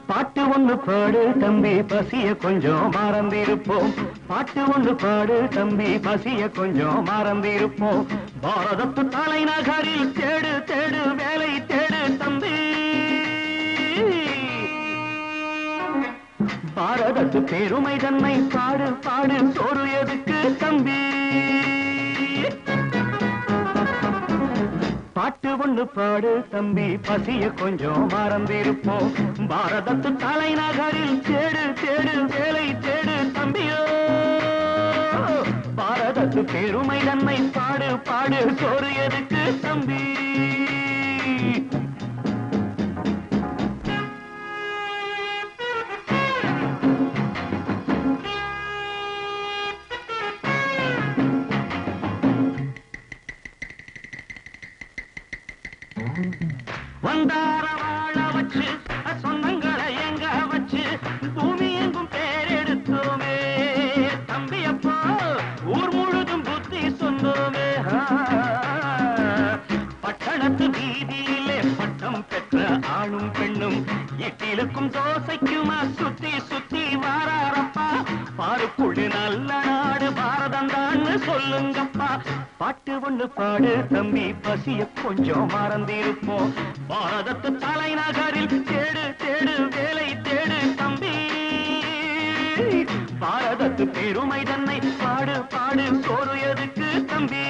பாட்டு ஒண்ணு பாடு தம்பி பசிய கொஞ்சம் மறந்திருப்போம். பாட்டு ஒண்ணு பாடு தம்பி பசிய கொஞ்சம் மறந்திருப்போம். பாரதத்து தலைநகரில் தேடு தேடு வேலை தேடு தம்பி. பாரதத்து பெருமை தன்னை பாடு பாடு சோறு எதுக்கு தம்பி. பாட்டு ஒண்ணு பாடு தம்பி பசிய கொஞ்சம் மறந்திருப்போம். பாரதத்து தலைநகரில் தேடு தேடு வேலை தேடு தம்பியோ. பாரதத்து பெருமை தன்னை பாடு பாடு சோறு எதுக்கு தம்பி. வந்தார வாழ வச்சு சொந்தங்களை எங்க வச்சு பூமி எங்கும் பேரெடுத்தோமே தம்பி. அப்போ ஊர் முழுதும் புத்தி சொன்னோமே. பட்டணத்து வீதியிலே பட்டம் பெற்ற ஆணும் பெண்ணும் இட்டிலுக்கும் தோசைக்குமா சுத்தி சுத்தி வாராரப்பா. பாருக்குள்ளு நல்ல நாடு பாரதம் தான் சொல்லுங்கப்பா. பாட்டு ஒண்ணு பாடு தம்பி பசிய கொஞ்சம் மறந்திருப்போம். பாரதத்து தலைநகரில் தேடு தேடு வேலை தேடு தம்பி. பாரதத்து பெருமை தன்னை பாடு பாடு சோறு எதுக்கு தம்பி.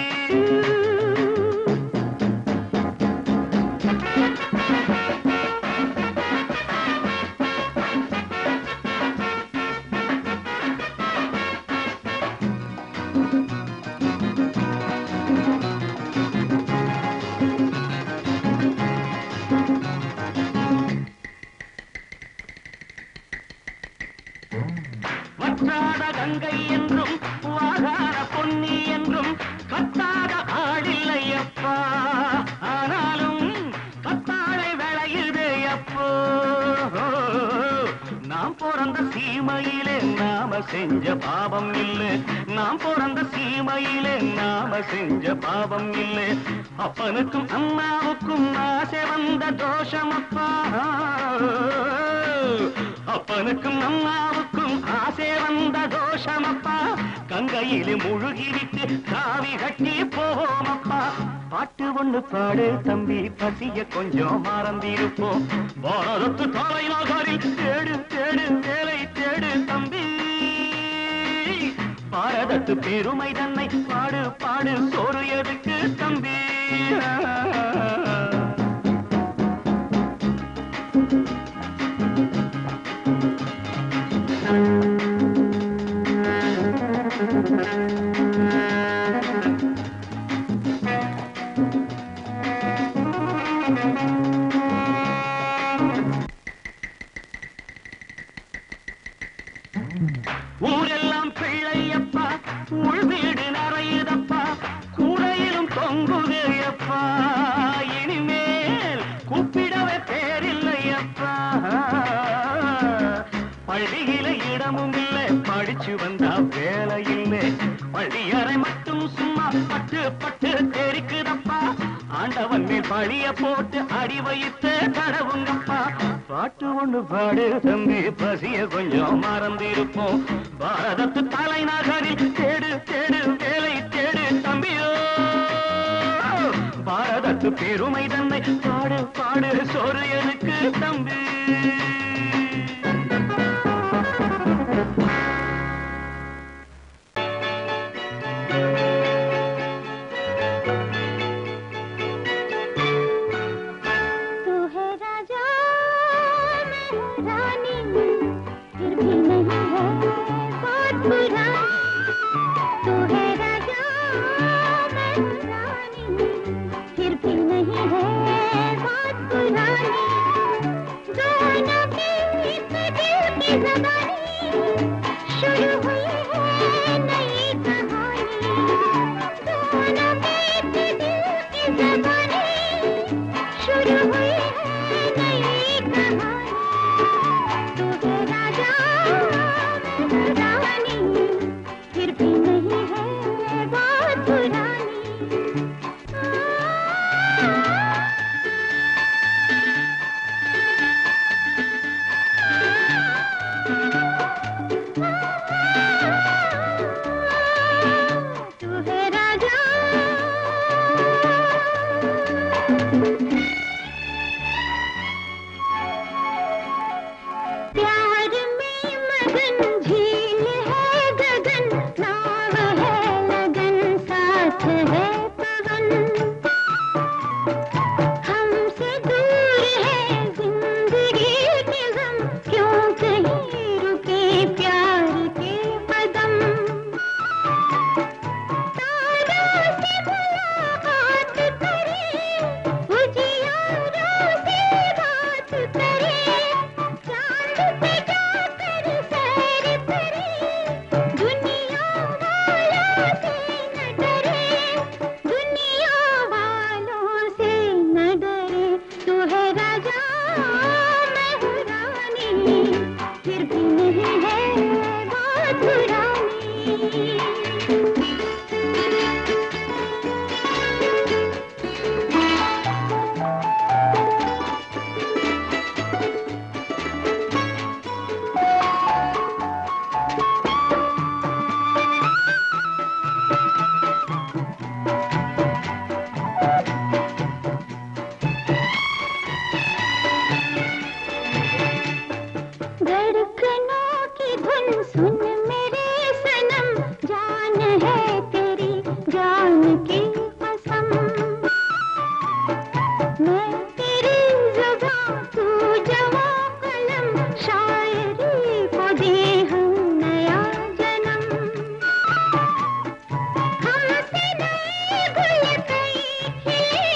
வற்றாத கங்கை என்றும் வாகார பொன்னி என்றும் கத்தாத ஆடில்லையப்பா. ஆனாலும் கத்தாழை விளையுதே அப்போ. நாம் பிறந்த சீமையிலே நாம செஞ்ச பாவம் இல்லை. நாம் பிறந்த சீமையிலே நாம செஞ்ச பாவம் இல்லை. அப்பனுக்கும் அம்மாவுக்கும் ஆசை வந்த தோஷமப்பா. அப்பனுக்கும் அம்மாவுக்கும் ஆசை வந்த தோஷமப்பா. கங்கையிலே முழுகிவிட்டு காவி கட்டி போவோமப்பா. பாட்டு ஒண்ணு பாடு தம்பி பசிய கொஞ்சம் மறந்திருப்போம். பாரதத்து தலைநகரில் தேடு தேடு வேலை தேடு தம்பி. பாரதத்து பெருமை தன்னை பாடு பாடு சோறு எதுக்கு தம்பி. ஊரெல்லாம் பிள்ளையப்பா உள் வீடு நிறையுதப்பா. கூரையிலும் தொங்குதையப்பா. இனிமேல் கூப்பிடவே பேரில்லையப்பா. பள்ளியில இடமும் இல்லை படிச்சு வந்தா வேலை இல்லை. பள்ளியறை மட்டும் சும்மா பட்டு பட்டு தெரிக்குதப்பா. ஆண்டவன் மேல் பழிய போட்டு அடி வைத்து கடவுங்கப்பா. பாட்டு ஒண்ணு பாடு தம்பி பசிய கொஞ்சம் மறந்திருப்போம். பாரதத்து தலைநகரில் தேடு தேடு வேலை தேடு தம்பியோ. பாரதத்து பெருமை தன்னை பாடு பாடு சோறு எதுக்கு தம்பி. है बात पुरानी, जो न भी शुरू हुई है नई कहानी, तू है राजा मैं रानी, फिर भी नहीं है बात पुरानी। तू है राजा प्यार में मगन, झील है गगन, नाव है लगन, साथ है पवन, हमसे दूर है जिंदगी के गम, क्यों कहीं रुके प्यार के कदम। तारों से मुलाकात करे, उजियारों से बात करे, चांद पे जाकर सैर करे, दुनिया वालों से न डरे, दुनिया वालों से न डरे। तू है राजा मैं हूँ रानी, फिर भी नहीं है बात पुरानी। धड़कनों की धुन सुन मेरे सनम, जान है तेरी जान की कसम, मैं तेरी जुबां तू जवां कलम, शायरी को दे हम नया जन्म। हमसे नए गुल कई खिले,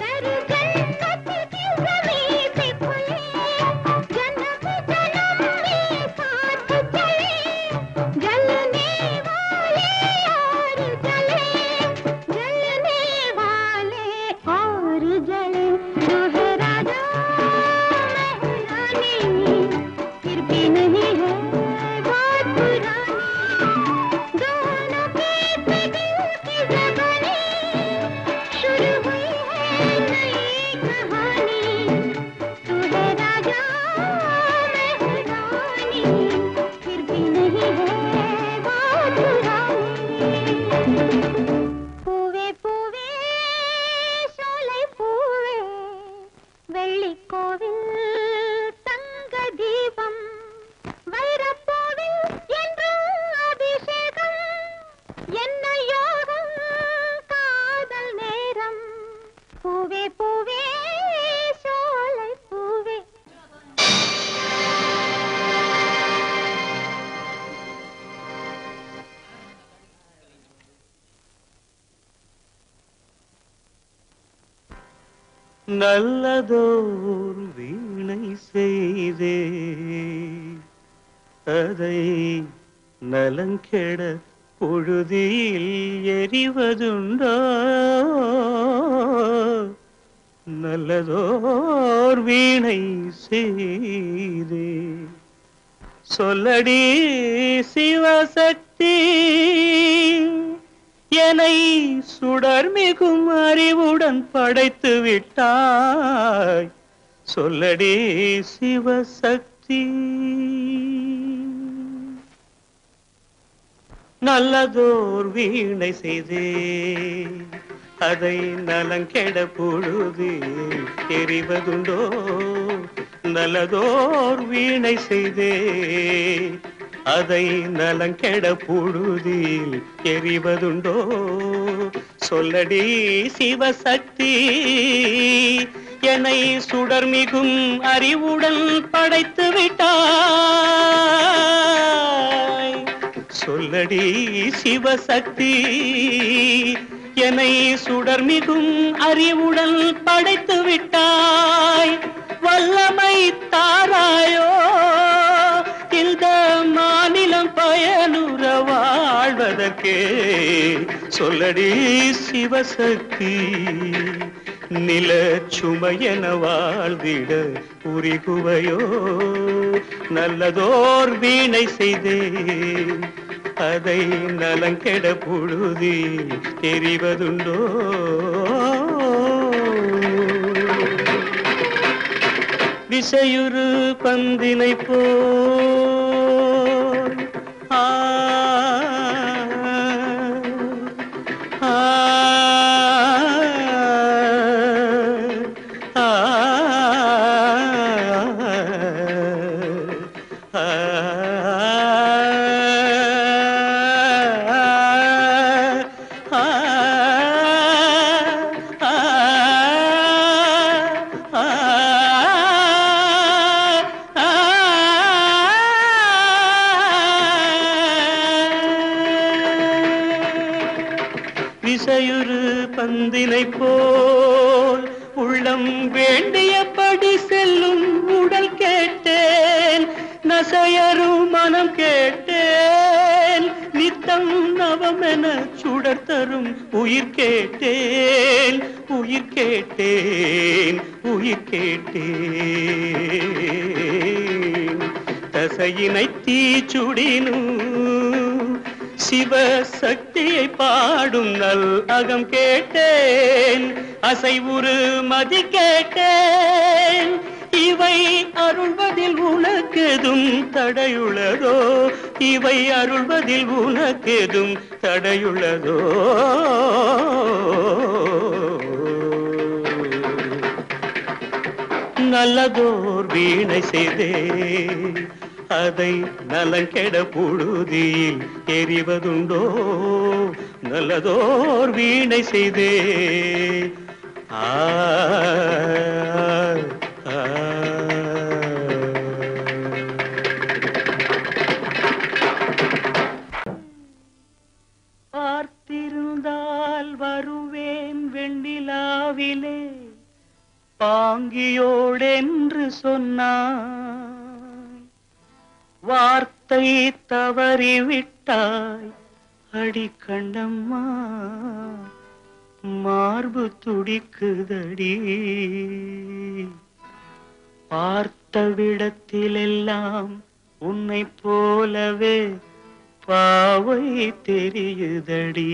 दर जन्नत की ज़मीं पे खुले, जन्म जन्म में साथ चले, जलने वाले और जले, जलने वाले और जले। तू है राजा मैं हूँ रानी, फिर भी नहीं है बात पुरानी। दोनों के दिल की ज़बानी, शुरू हुई है नई कहानी, तू है राजा मैं हूँ रानी, फिर भी नहीं है बात पुरानी। पूवे पूवे சோலை பூவே, வெள்ளிக்கோவில் தங்க தீபம், வைரப்பூவில் என்றும் அபிஷேகம், என்ன யோகம் காதல் நேரம். பூவே பூவே சோலை பூவே. நல்லதோர் வீணை செய்தே, அதை நலங்கெட பொழுதில் எறிவதுண்டோ. நல்லதோர் வீணை செய்தே, சொல்லடி சிவசக்தி, என்னை சுடர் மிகும் அறிவுடன் படைத்து விட்டாய், சொல்லடி சிவசக்தி. நல்லதோர் வீணை செய்தே, அதை நலங்கெட பொழுது எறிவதுண்டோ. நல்லதோர் வீணை செய்தே, அதை நலங்கெட பொழுதில் எறிவதுண்டோ. சொல்லடி சிவசக்தி, என்னை சுடர் மிகும் அறிவுடன் படைத்து விட்டாய், சொல்லடி சிவசக்தி, என்னை சுடர் மிகும் அறிவுடன் படைத்து விட்டாய். வல்லமை தாராயோ இந்த மாநிலம் பயனுற வாழ்வதற்கே, சொல்லடி சிவசக்தி, நில சுமையென வாழ்ந்திட உரிகுவையோ நல்லதோர் வீணை செய்தேன் அதை நலங்கெட புழுதி தெரிவதுண்டோ விசையுறு பந்தினை போல் விசையுறு பந்தினை போல் உள்ளம் வேண்டியபடி செல்லும் உடல் கேட்டேன் நசையரும் மனம் கேட்டேன் நித்தம் நவமென சுடர் தரும் உயிர் கேட்டேன் உயிர் கேட்டேன் உயிர் கேட்டேன் தசையினை தீச்சுடினும் சிவசக்தியை பாடும் நல் அகம் கேட்டேன் அசைவுறு மதி கேட்டேன் இவை அருள்வதில் உனக்கெதும் தடையுள்ளதோ இவை அருள்வதில் உனக்கெதும் தடையுள்ளதோ நல்லதோர் வீணை செய்தே அதை நலங்கெட புழுதியில் எறிவதுண்டோ நல்லதோர் வீணை செய்தே பார்த்திருந்தால் வருவேன் வெண்ணிலாவிலே பாங்கியோடென்று சொன்னான் வார்த்தை தவறிவிட்டாய் அடி கண்ணம்மா மார்பு துடிக்குதடி பார்த்த விடத்திலெல்லாம் உன்னை போலவே பாவை தெரியுதடி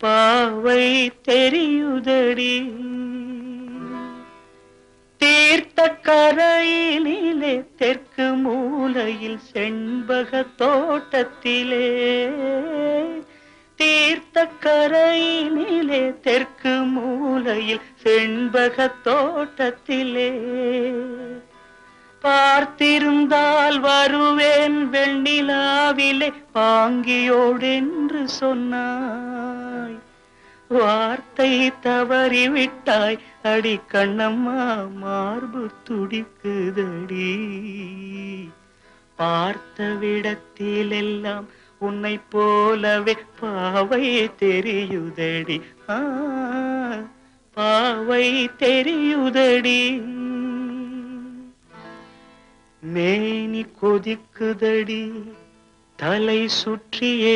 பாவை தெரியுதடி தீர்த்த கரையினிலே தெற்கு மூலையில் செண்பக தோட்டத்திலே தீர்த்த கரையினிலே தெற்கு மூலையில் செண்பக தோட்டத்திலே பார்த்திருந்தால் வருவேன் வெண்ணிலாவிலே பாங்கியோடென்று சொன்னாய் வார்த்தை தவறிவிட்டாய் அடி கண்ணம்மா மார்பு துடிக்குதடி பார்த்த விடத்திலெல்லாம் உன்னை போலவே பாவை தெரியுதடி பாவை தெரியுதடி மேனி கொதிக்குதடி தலை சுற்றியே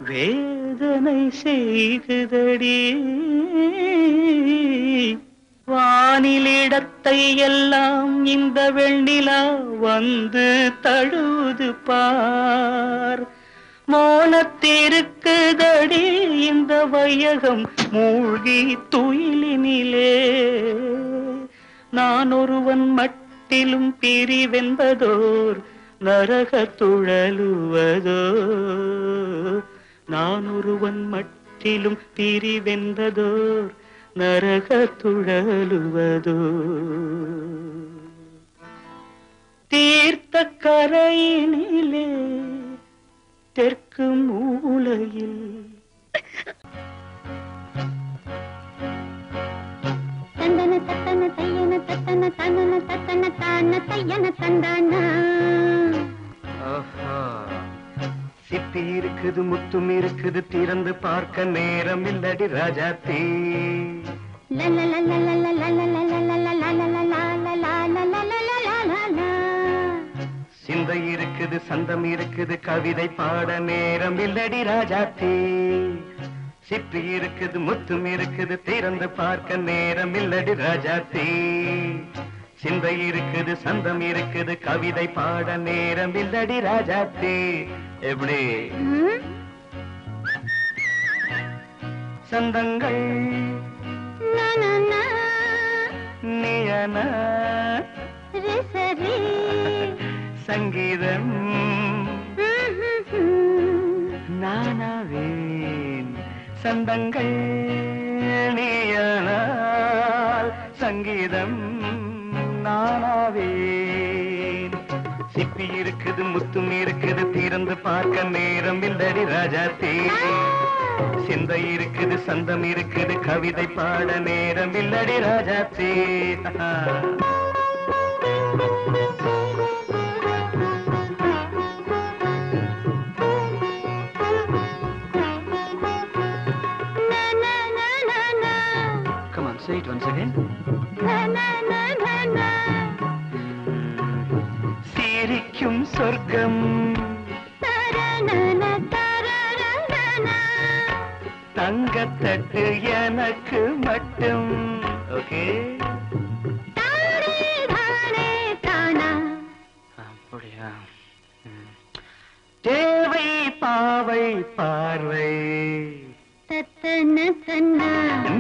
வேதனை செய்குதடி வானிலிடத்தை எல்லாம் இந்த வெண்ணிலா வந்து தழுது பார் மோனத்திருக்குதடி இந்த வையகம் மூழ்கி துயிலினிலே நான் ஒருவன் மட்டிலும் பிரிவென்பதோர் நரக துழலுவதோ நான் ஒருவன் மட்டிலும் பிரிவென்பதோர் நரக துழலுவதோ தீர்த்த கரையினிலே தெற்கு மூலையில் தந்தன தத்தன தையன தத்தன தனன தத்தன தான தையன தந்தானா சிப்பி இருக்குது முத்தும் இருக்குது திறந்து பார்க்க நேரம் இல்லடி ராஜாத்தே சிந்தை இருக்குது சந்தம் இருக்குது கவிதை பாட நேரம் இல்லடி ராஜாத்தே சிப்பி இருக்குது முத்தும் இருக்குது திறந்து பார்க்க நேரம் இல்லடி ராஜாத்தி சிந்தை இருக்குது சந்தம் இருக்குது கவிதை பாட நேரம் இல்லடி ராஜாத்தி எப்படி சந்தங்கள் நீயன சங்கீதம் நானாவேன் சந்தங்கள் நீயனால் சங்கீதம் நானாவேன் சிப்பி இருக்குது முத்தும் இருக்குது திறந்து பார்க்க நேரம் இல்லடி ராஜாத்தி சிந்தை இருக்குது சந்தம் இருக்குது கவிதை பாட நேரம் இல்லடி Rajathi Come on, say it once again. சிரிக்கும் சொர்க்கம் தங்கத்தட்டு எனக்கு மட்டும் ஓகே அப்படியா தேவை பாவை பார்வை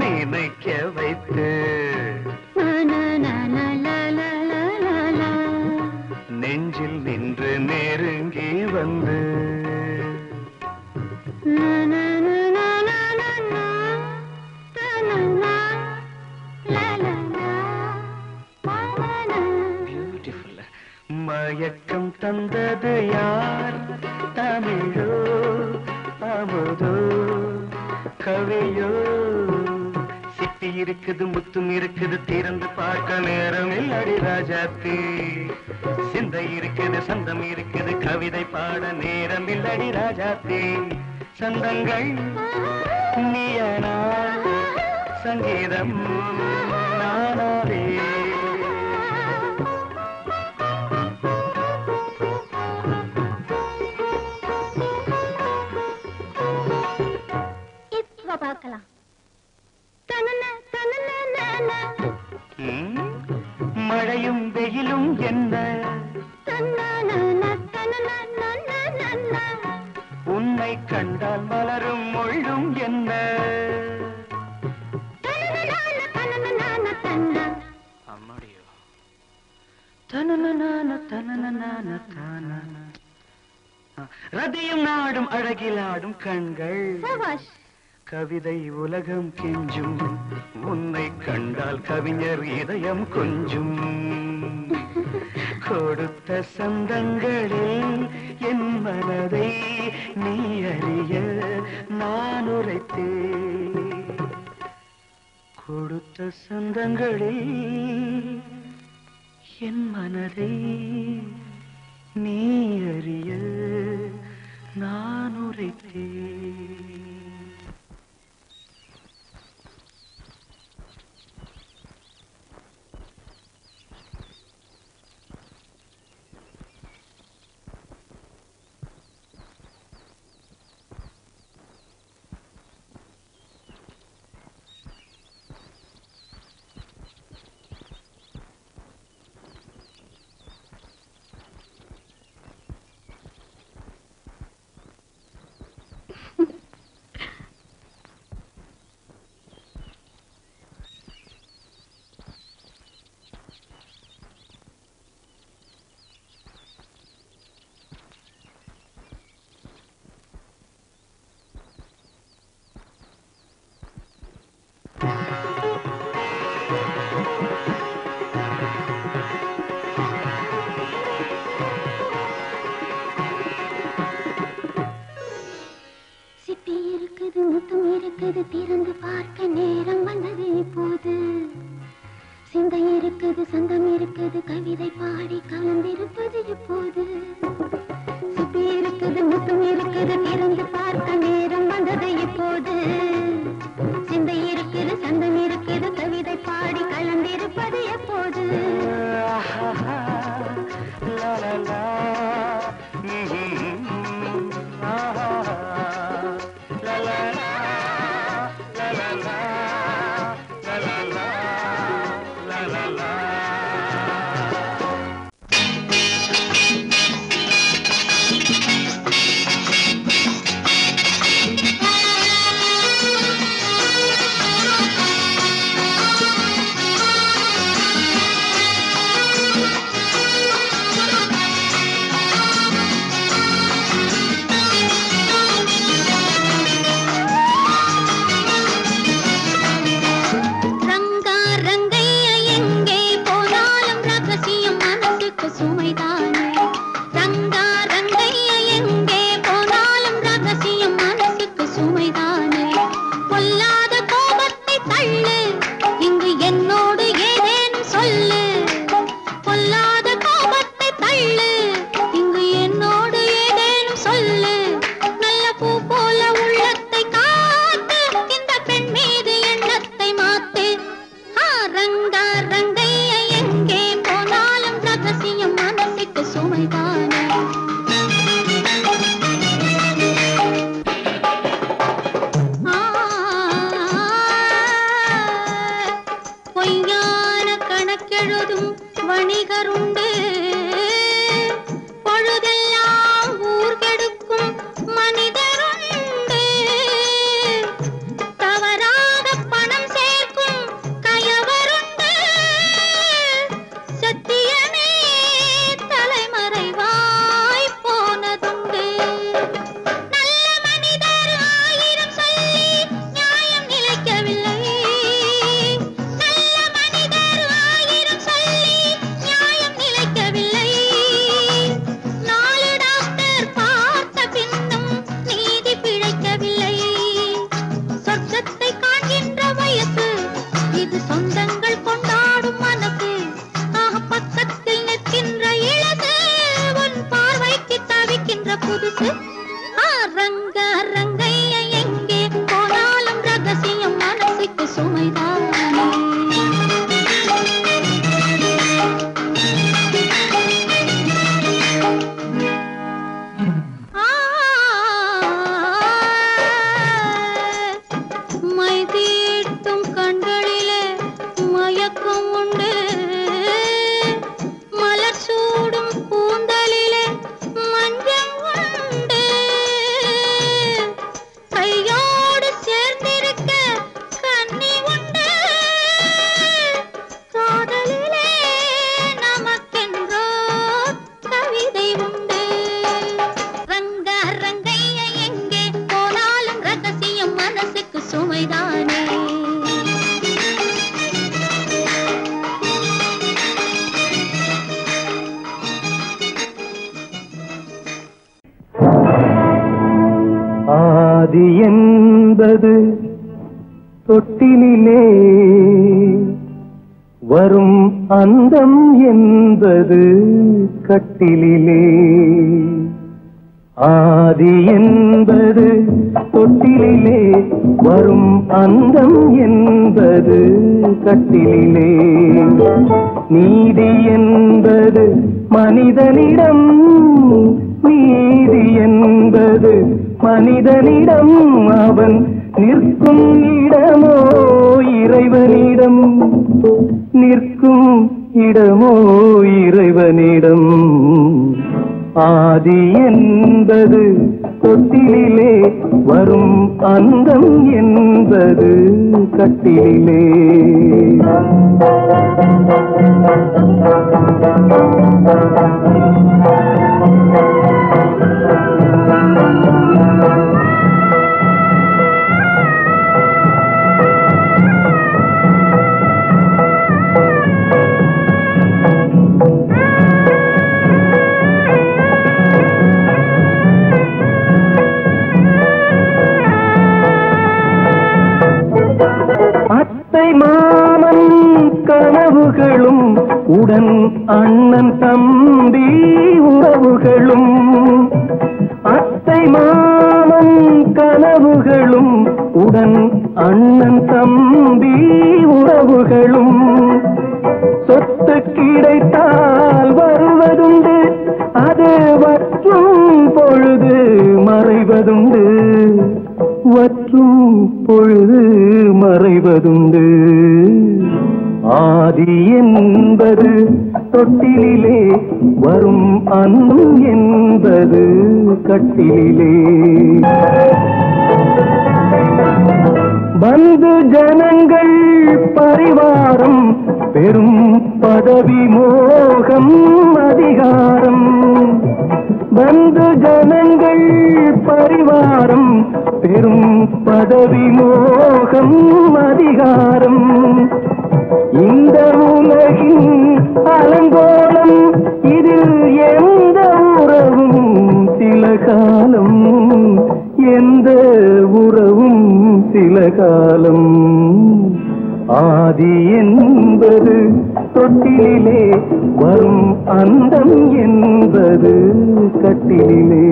நினைக்க வைத்து நெஞ்சில் நின்று நெருங்கி வந்து பியூட்டிஃபுல் மயக்கம் தந்தது யார் தமிழோ அமுதோ கவியோ சிப்பி இருக்குது முத்தும் இருக்குது திறந்து பார்க்க நேரம் இல்லடி ராஜாத்தி சிந்தை இருக்குது சந்தம் இருக்குது கவிதை பாட நேரம் இல்லடி ராஜாத்தி சந்தங்கள் நீயனா சங்கீதம் நானாவே பார்க்கலாம் மழையும் வெயிலும் என்ன உன்னை கண்டால் மலரும் மொழியும் என்ன அம்மாடியோ ரதியும் நாடும் அழகிலாடும் கண்கள் கவிதை உலகம் கெஞ்சும் உன்னை கண்டால் கவிஞர் இதயம் கொஞ்சும் கொடுத்த சந்தங்களில் என் மனதை நீ அறிய நான் உரைத்தேன் கொடுத்த சந்தங்களில் என் மனதை நீ அறிய நான் உரைத்தேன் திறந்து பார்க்க நேரம் வந்தது இப்போது சிந்தை இருக்குது சந்தம் இருக்குது கவிதை பாடி கலந்திருப்பது இப்போது சிப்பி இருக்குது முத்தும் இருக்குது திறந்து பார்க்க நேரம் வந்தது இப்போது சிந்தை இருக்குது சந்தம் இருக்குது கவிதை பாடி கலந்திருப்பது எப்போது சுமைதானே. மை தீட்டும் கண்களிலே மயக்கம் உண்டு, மலர் சூடும் கூந்தலிலே மஞ்சள் உண்டு, கையோடு சேர்ந்திருக்க கண்ணி உண்டு, காதலிலே நமக்கென்றோ கவிதை உண்டு. ரங்க ரங்கைய எங்கே போனாலும் ரகசியம் மனசுக்கு சுமைதானே. ஆதி என்பது தொட்டிலே வரும், அந்தம் என்பது கட்டிலே. ஆதி என்பது தொட்டிலே வரும், அந்தம் என்பது கட்டிலே. நீதி என்பது மனிதனிடம், நீதி என்பது மனிதனிடம், அவன் நிற்கும் இடமோ இறைவனிடம், நிற்கும் இடமோ இறைவனிடம். ஆதி என்பது தொட்டிலே வரும், அந்தம் என்பது கட்டிலே. அத்தை மாமன் கனவுகளும் உடன் அண்ணன் தம்பி உறவுகளும், அத்தை மாமன் கனவுகளும் உடன் அண்ணன் தம்பி உறவுகளும். சொத்து கிடைத்தால் வருவதுண்டு, அது வற்றும் பொழுது மறைவதுண்டு, வற்றும் பொழுது மறைவதுண்டு. ஆதி என்பது தொட்டிலே வரும், அந்தம் என்பது கட்டிலே. பந்து ஜனங்கள் பரிவாரம் பெரும் பதவி மோகம் அதிகாரம், பந்து ஜனங்கள் பரிவாரம் பெரும் பதவி மோகம் அதிகாரம். இந்த உலகின் அலங்கோலம், இதில் எந்த உறவும் சில காலம், எந்த உறவும் சில காலம். ஆதி என்பது தொட்டிலே வரும், அந்தம் என்பது கட்டிலே.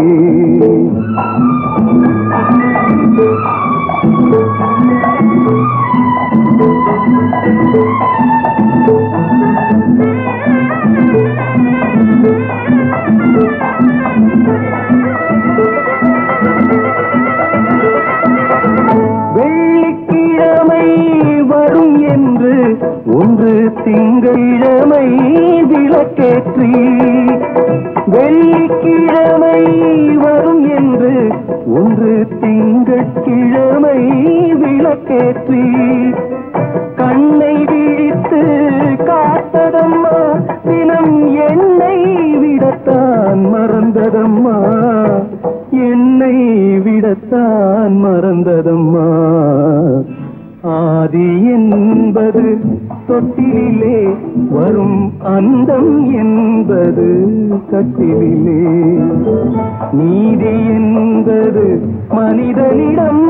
வெள்ளிக்கிழமை வரும் என்று ஒன்று திங்களிழமை விளக்கேற்றி, வெள்ளிக்கிழமை வரும் என்று ஒன்று திங்கட்கிழமை விளக்கேற்றி, கண்ணை விழித்து காத்ததம்மா தினம் என்னை விடத்தான் மறந்ததம்மா, என்னை விடத்தான் மறந்ததம்மா. ஆதி என்பது தொட்டிலே வரும், அந்தம் என்பது கட்டிலே. நீதி என்பது மனிதனிடம்,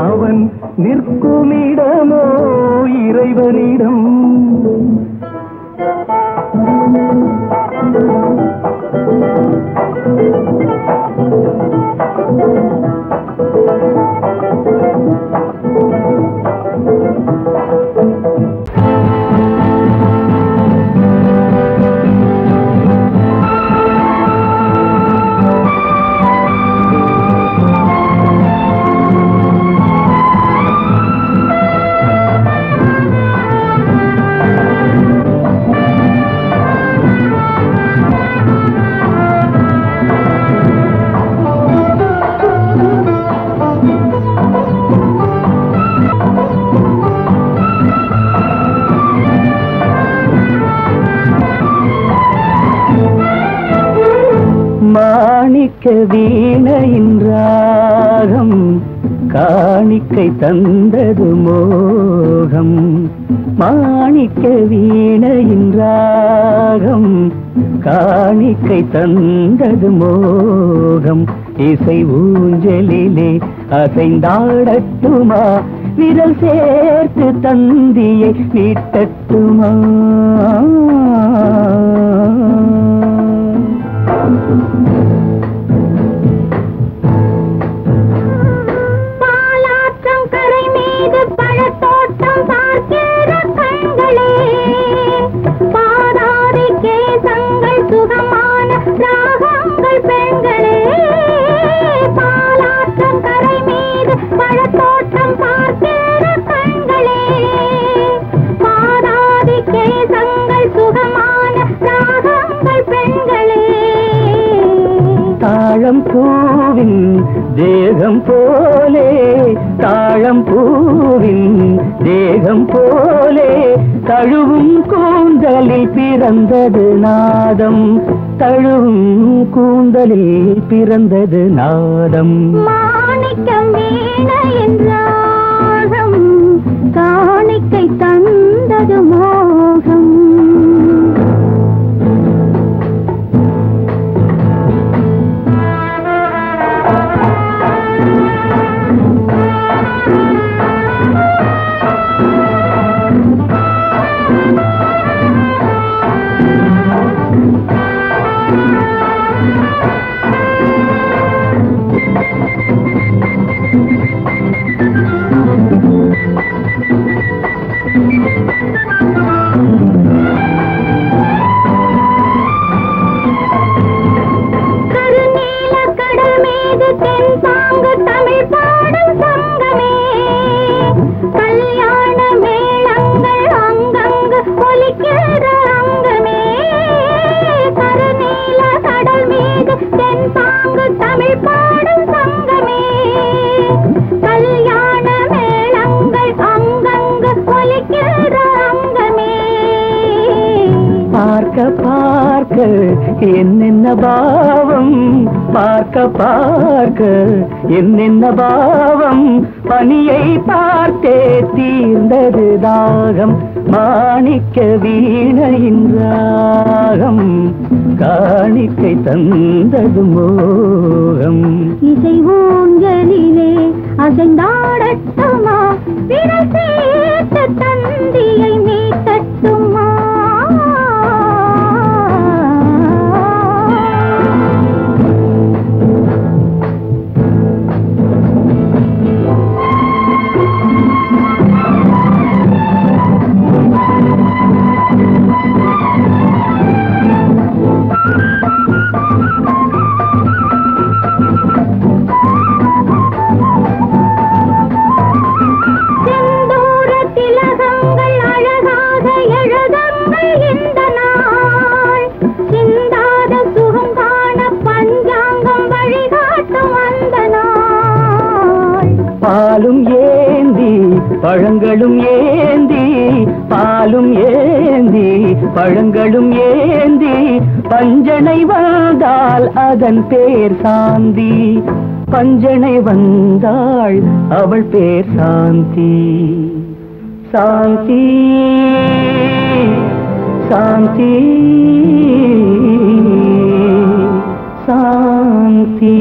அவன் நிற்குமிடமோ இறைவனிடம். மாணிக்க வீணையின் ராகம் காணிக்கை தந்தது மோகம் மாணிக்க வீணையின் ராகம் காணிக்கை தந்தது மோகம் இசை ஊஞ்சலிலே அசைந்தாடட்டுமா விரல் சேர்த்து தந்தியை நீட்டட்டுமா பாலாற்றம் கரை மீது பழத்தோட்டம் பார்க்கிற கண்களே பாதாதி கேசங்கள் சுகமான ராகங்கள் பெண்களே பாலாற்றம் கரை மீது பழத்தோட்டம் பார்க்கிற கண்களே பாதாதி கேசங்கள் சுகமான ராகங்கள் பெண்களே தாழம் பூவின் தேகம் போலே தாழம் பூவின் தேகம் போலே தழுவும் கூந்தலில் பிறந்தது நாதம் தழுவும் கூந்தலில் பிறந்தது நாதம் மாணிக்கம் வீணையின் ராகம் காணிக்கை தந்தது மோகம் கருநீல கடல் மீது தென்பாங்கு தமிழ் பாடும் சங்கமே கல்யாண மேளங்கள் அங்கங்கு ஒலிக்கிற அங்கமே கருநீல கடல் மீது தென்பாங்கு தமிழ் பாடும் சங்கமே கல்யாண மேளங்கள் அங்கங்கு ஒலிக்கிற அங்கமே பார்க்க பார்க்க என்னென்ன பாவம் பார்க்க பார்க்க என்னென்ன பாவம் பனியை பார்த்தே தீர்ந்தது தாகம் மாணிக்க வீணையின் ராகம் காணிக்கை தந்தது மோகம் இசை ஊஞ்சலிலே அசைந்தாடட்டுமா விரல் சேர்த்து தந்தியை மீட்டட்டுமா செந்தூர திலகங்கள் அழகாக எழுதங்கள் இந்த நாள் சிந்தாத சுகம் காண பஞ்சாங்கம் வழிகாட்டும் அந்த நாள் பாலும் ஏந்தி பழங்களும் ஏந்தி பாலும் ஏந்தி பழங்களும் ஏந்தி பஞ்சனை வந்தால் அதன் பேர் சாந்தி பஞ்சனை வந்தாள் அவள் பேர் சாந்தி சாந்தி சாந்தி சாந்தி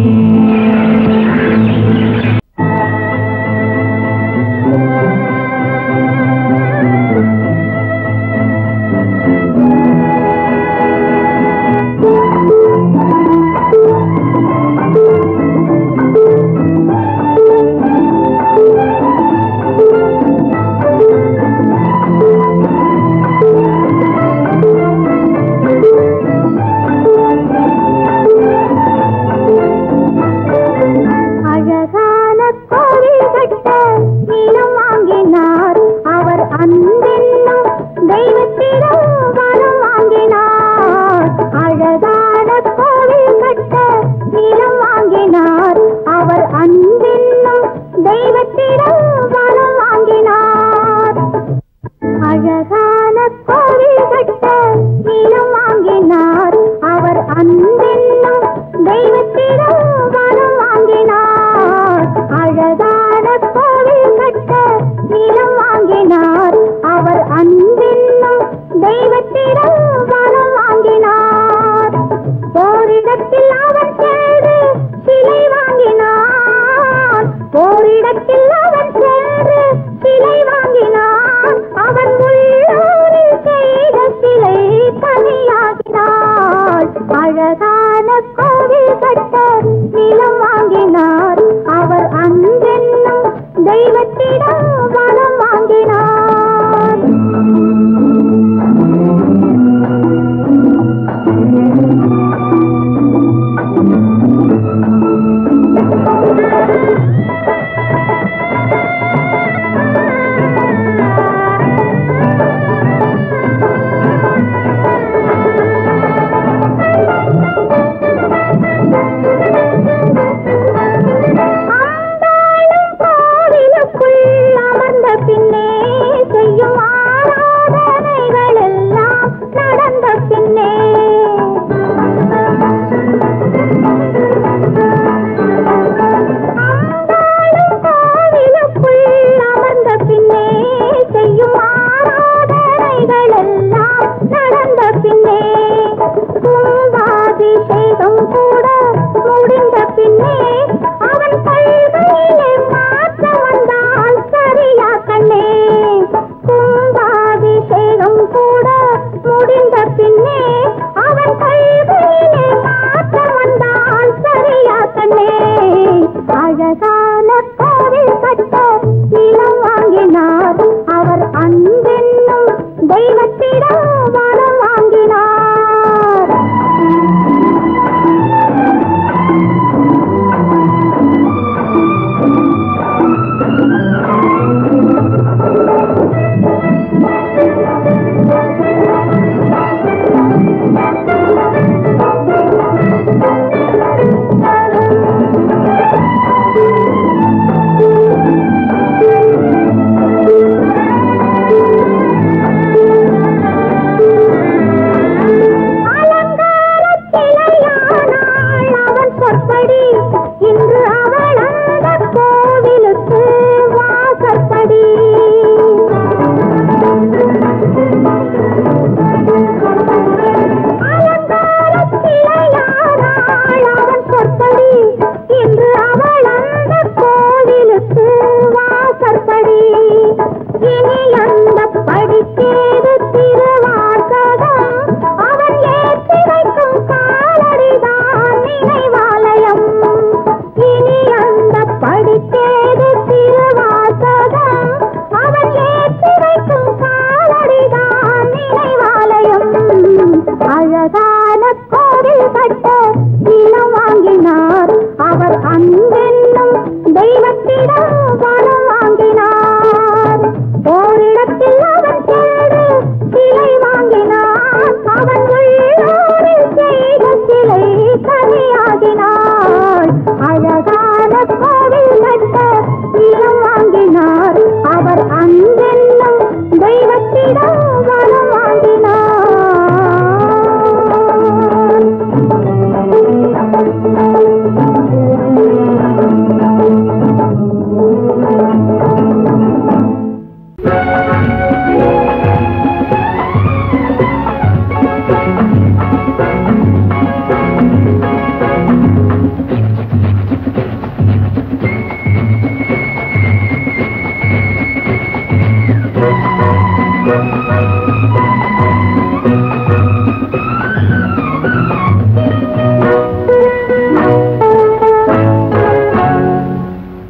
அன்பென்னும் தெய்வத்திடம் அழகான கோவில் கட்ட நிலம் வாங்கினார். அவர் அன்பென்னும் தெய்வத்திடம் வரம் வாங்கினார். ஓரிடத்தில் அவன் சென்று சிலை வாங்கினார். அவன் உள்ளூரில் செய்த சிலை கனியாகினார். அழகான கோவில் கட்ட நிலம் வாங்கினார். அவர் அன்பென்னும் தெய்வத்திடம் வரம் வாங்கினார்.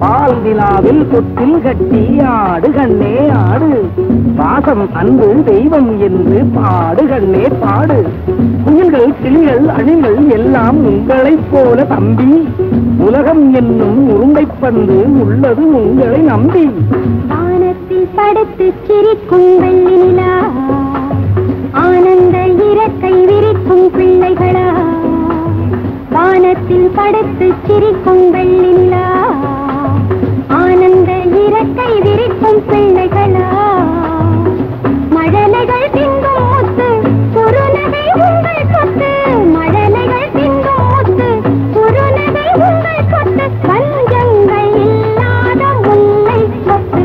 பால்விழாவில் கொட்டில் கட்டி ஆடு கண்ணே ஆடு, பாசம் அன்பு தெய்வம் என்று பாடு கண்ணே பாடு. குயில்கள் கிளிகள் அணிகள் எல்லாம் உங்களைப் போல தம்பி, உலகம் என்னும் உருண்டைப்பந்து உள்ளது உங்களை நம்பி. வானத்தில் படுத்து சிரிக்கும் வெள்ளி நிலா, ஆனந்த இறக்கை விரிக்கும் பிள்ளைகளா. வானத்தில் படுத்து சிரிக்கும் வெள்ளி நிலா, ஆனந்த இறக்கை விரிக்கும் பிள்ளைகளா. மழலைகள் திங்கும் முத்து குறுநகை உங்கள் சொத்து. மழலைகள் திங்கும் முத்து குறுநகை உங்கள் சொத்து. பஞ்சங்கள் இல்லாத முல்லை சொத்து.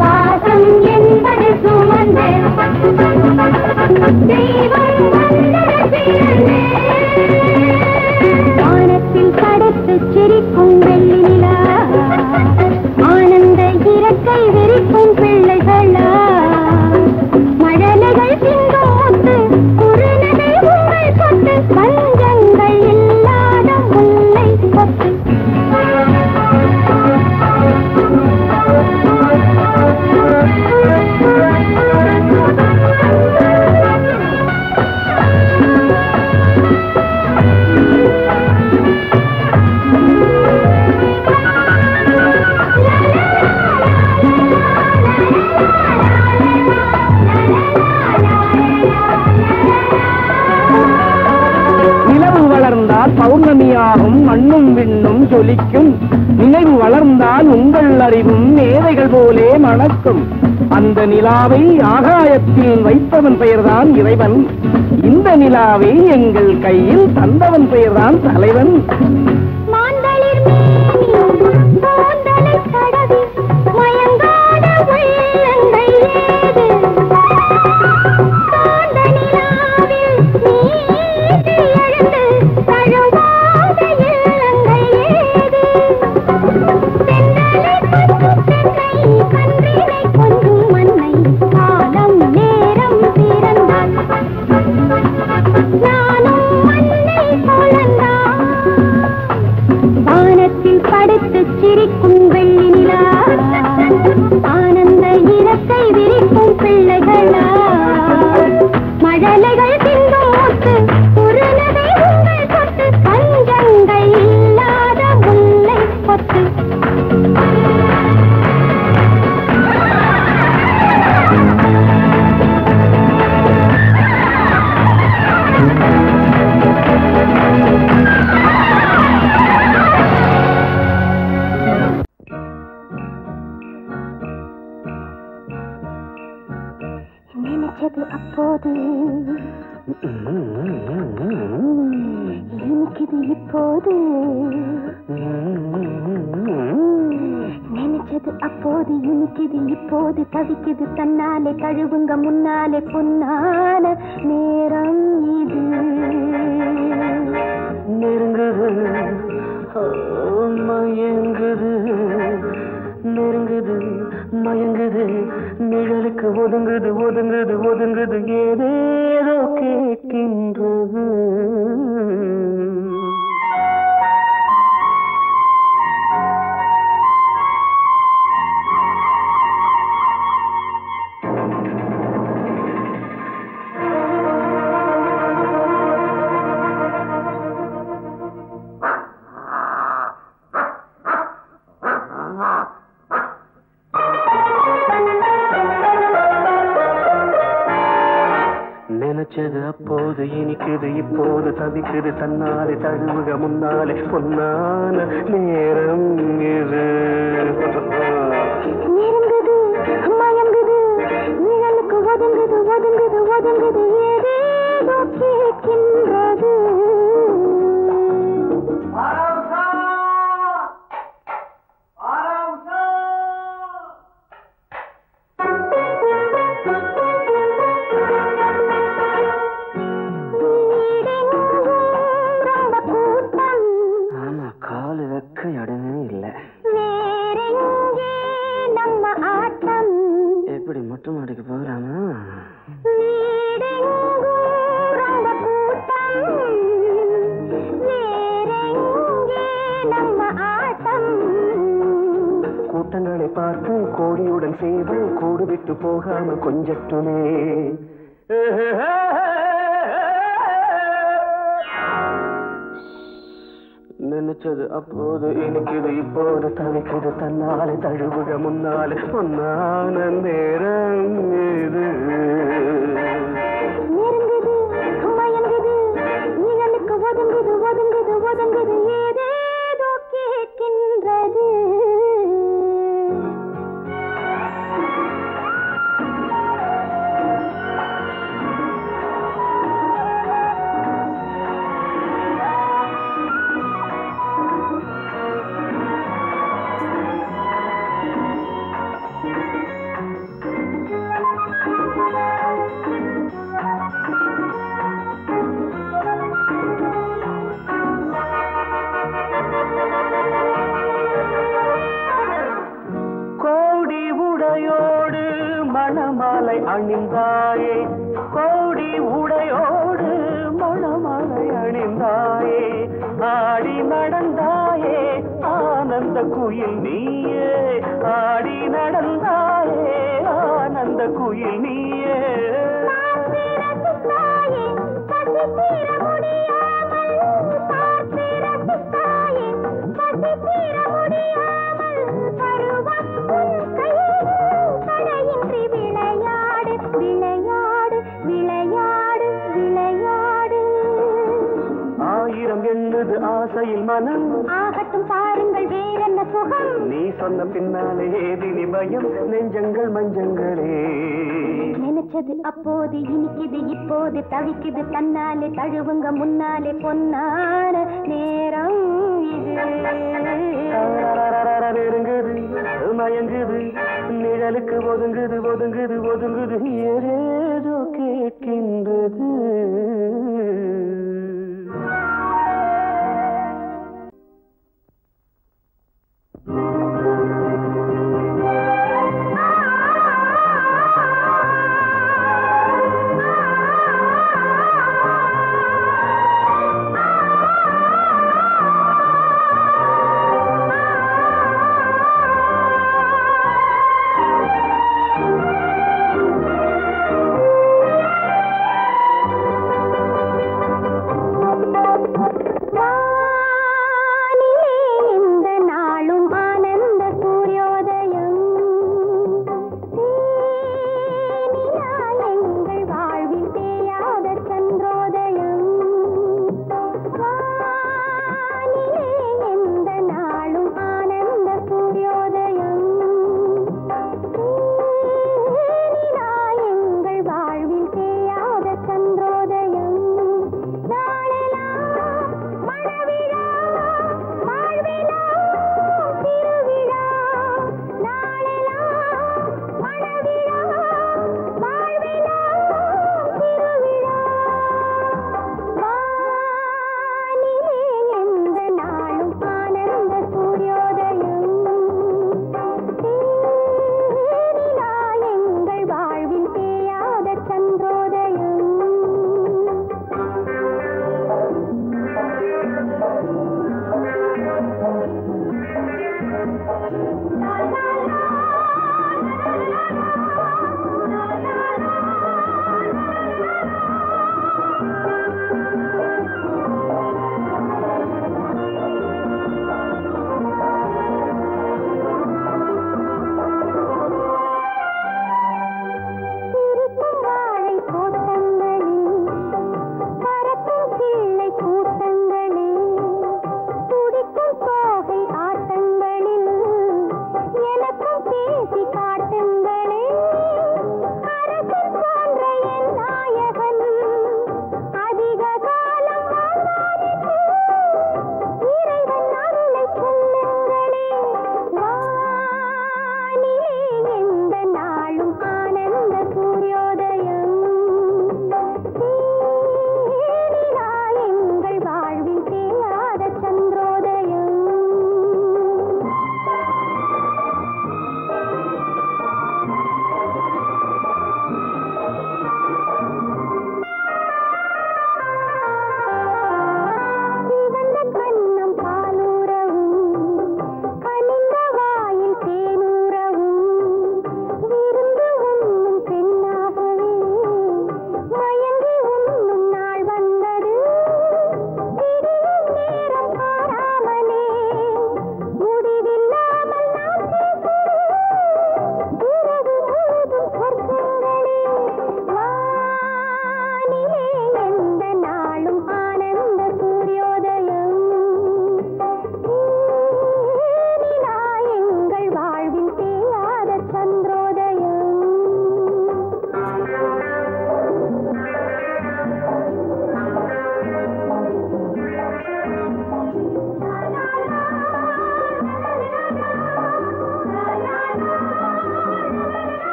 பாசம் என்பது சுமந்து தெய்வம் வானத்தில் படுத்து சிரிக்கும் வெள்ளி நிலா, ஆனந்த இறக்கை விரிக்கும் பிள்ளைகளா. மழலைகள் திங்கும் முத்து குறுநகை உங்கள் சொத்து. பஞ்சங்கள் இல்லாத முல்லை சொத்து. பௌர்ணமியாகும் மண்ணும் விண்ணும் ஜொலிக்கும். நினைவு வளர்ந்தால் உங்கள் அறிவும் மேதைகள் போலே மணக்கும். அந்த நிலாவை ஆகாயத்தில் வைத்தவன் பெயர்தான் இறைவன். இந்த நிலாவை எங்கள் கையில் தந்தவன் பெயர்தான் தலைவன். இனிக்குது இப்போது நினைச்சது அப்போது இனிக்குது இப்போது தவிக்குது தன்னாலே தழுவுங்க முன்னாலே பொன்னான நேரம் இது நெருங்குது மயங்குது நெருங்குது மயங்குது நிழலுக்கு ஒதுங்குது ஒதுங்குது ஒதுங்குது ஏதேதோ கேட்கின்றது நினைச்சது அப்போது இனிக்குது இப்போது தவிக்குது தன்னாலே தழுவுக முன்னாலே பொன்னான நேரம் இது நெருங்குது மயங்குது நிழலுக்கு ஒதுங்குது ஒதுங்குது ஒதுங்குது ஏதேதோ கேட்கின்றது எப்படி மொட்டை மாடிக்கு போகிறாமா கூட்டங்களை பார்த்து கோடியுடன் செய்து கூடு விட்டு போகாம கொஞ்சட்டுமே நினைச்சது அப்போது இனிக்குது இப்போது தவிக்குது தன்னாலே தழுவுக முன்னாலே பொன்னான நேரம் இது நெருங்குது மயங்குது நிழலுக்கு ஒதுங்குது ஒதுங்குது ஒதுங்குது ஏதேதோ கேட்கின்றது மணமாலை அணிந்தாயே கோடி உடையோடு மணமாலை அணிந்தாயே ஆடி நடந்தாயே ஆனந்த குயில் நீயே ஆடி நடந்தாயே ஆனந்த குயில் நீயே எண்ணுது ஆசையில் மனம் ஆகட்டும் பாருங்கள் வேறென்ன சுகம் நீ சொன்ன பின்னாலே ஏதினி பயம் நெஞ்சங்கள் மஞ்சங்களே நினைச்சது அப்போது இனிக்குது இப்போது தவிக்குது தன்னாலே தழுவுங்க முன்னாலே பொன்னான நேரம் இது நெருங்குது மயங்குது நிழலுக்கு ஒதுங்குது ஒதுங்குது ஒதுங்குது ஏதேதோ கேட்கின்றது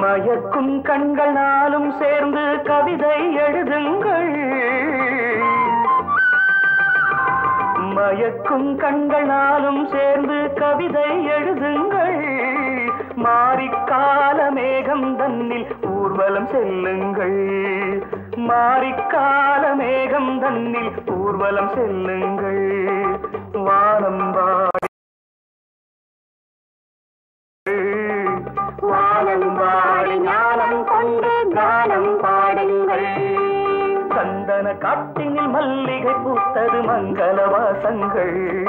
மயக்கும் கண்கள் நாளும் சேர்ந்து கவிதை எழுதுங்கள். மயக்கும் கண்கள் நாளும் சேர்ந்து கவிதை எழுதுங்கள். மாரிக்கால மேகம் தன்னில் ஊர்வலம் செல்லுங்கள். மாரிக்கால மேகம் தன்னில் ஊர்வலம் செல்லுங்கள். வானம் வாடி ஞானம் கொண்டு கானம் பாடுங்கள். சந்தன காட்டினில் மல்லிகை பூத்தது மங்கள வாசங்கள்.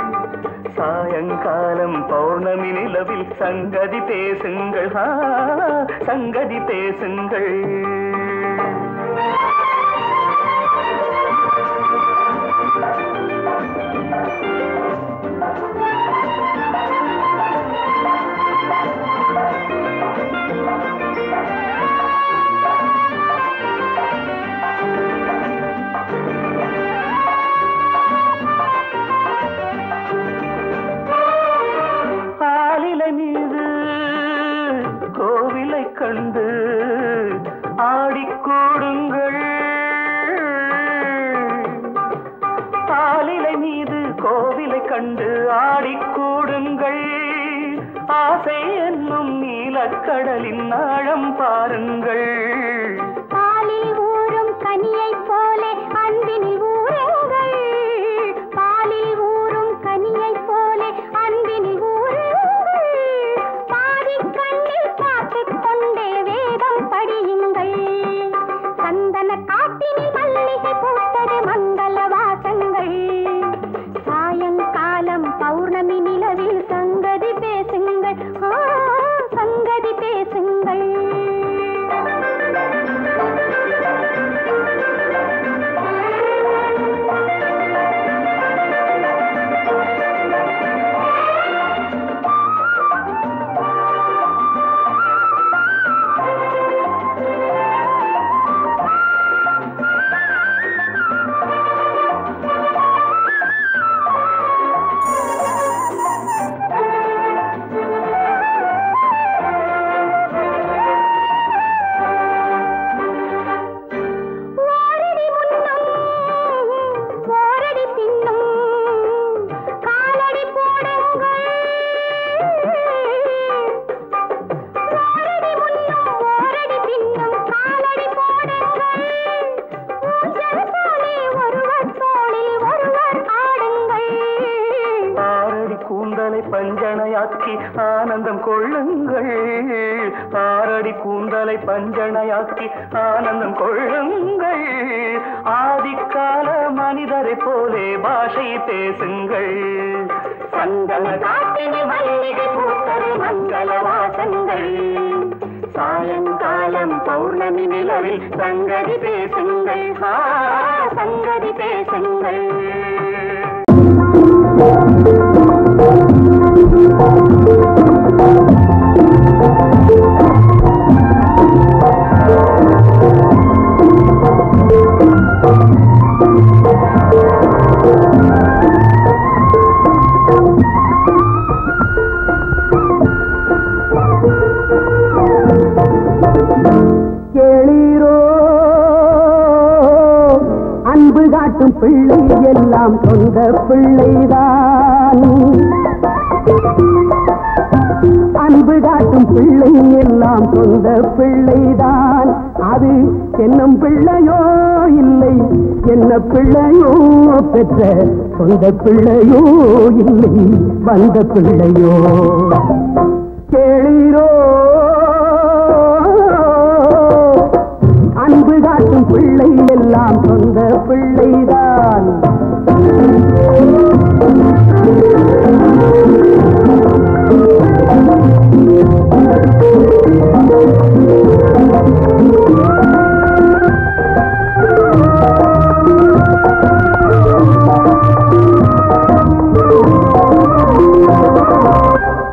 சாயங்காலம் பௌர்ணமி நிலவில் சங்கதி பேசுங்கள். சங்கதி பேசுங்கள். மலை மீது கோவிலை கண்டு ஆடிக்கூடுங்கள் ஆசை என்னும் நீலக்கடலின் ஆழம் பாருங்கள் பாலில் ஊறும் கனியைப் போலே அன்பினில் ஊறுங்கள் பாலில் ஊறும் கனியைப் போலே அன்பினில் ஊறுங்கள் பாதி கண்ணில் பார்த்துக் கொண்டே வேதம் படியுங்கள் சந்தன காட்டினில் மல்லிகை பூத்தது மங்கள வாசங்கள் சாயங்காலம் பௌர்ணமி நிலவில் சங்கதி பேசுங்கள் சங்கதி பேசுங்கள் பஞ்சனையாக்கி ஆனந்தம் கொள்ளுங்கள் ஆரடி கூந்தலை பஞ்சனையாக்கி ஆனந்தம் கொள்ளுங்கள் ஆதிக்கால மனிதரை போலே பாஷை பேசுங்கள் சந்தன காட்டினி மல்லிகை பூத்தது மங்கள வாசங்கள் சாயங்காலம் பௌர்ணமி நிலவில் சங்கதி பேசுங்கள் சங்கதி பேசுங்கள் கேளீரோ அன்பு காட்டும் பிள்ளை எல்லாம் சொந்த பிள்ளைதான் அன்பு காட்டும் பிள்ளை எல்லாம் சொந்த பிள்ளைதான் அது என்னும் பிள்ளையோ இல்லை என்ன பிள்ளையோ பெற்ற சொந்த பிள்ளையோ இல்லை வந்த பிள்ளையோ கேளீரோ அன்பு காட்டும் பிள்ளை எல்லாம் சொந்த பிள்ளைதான்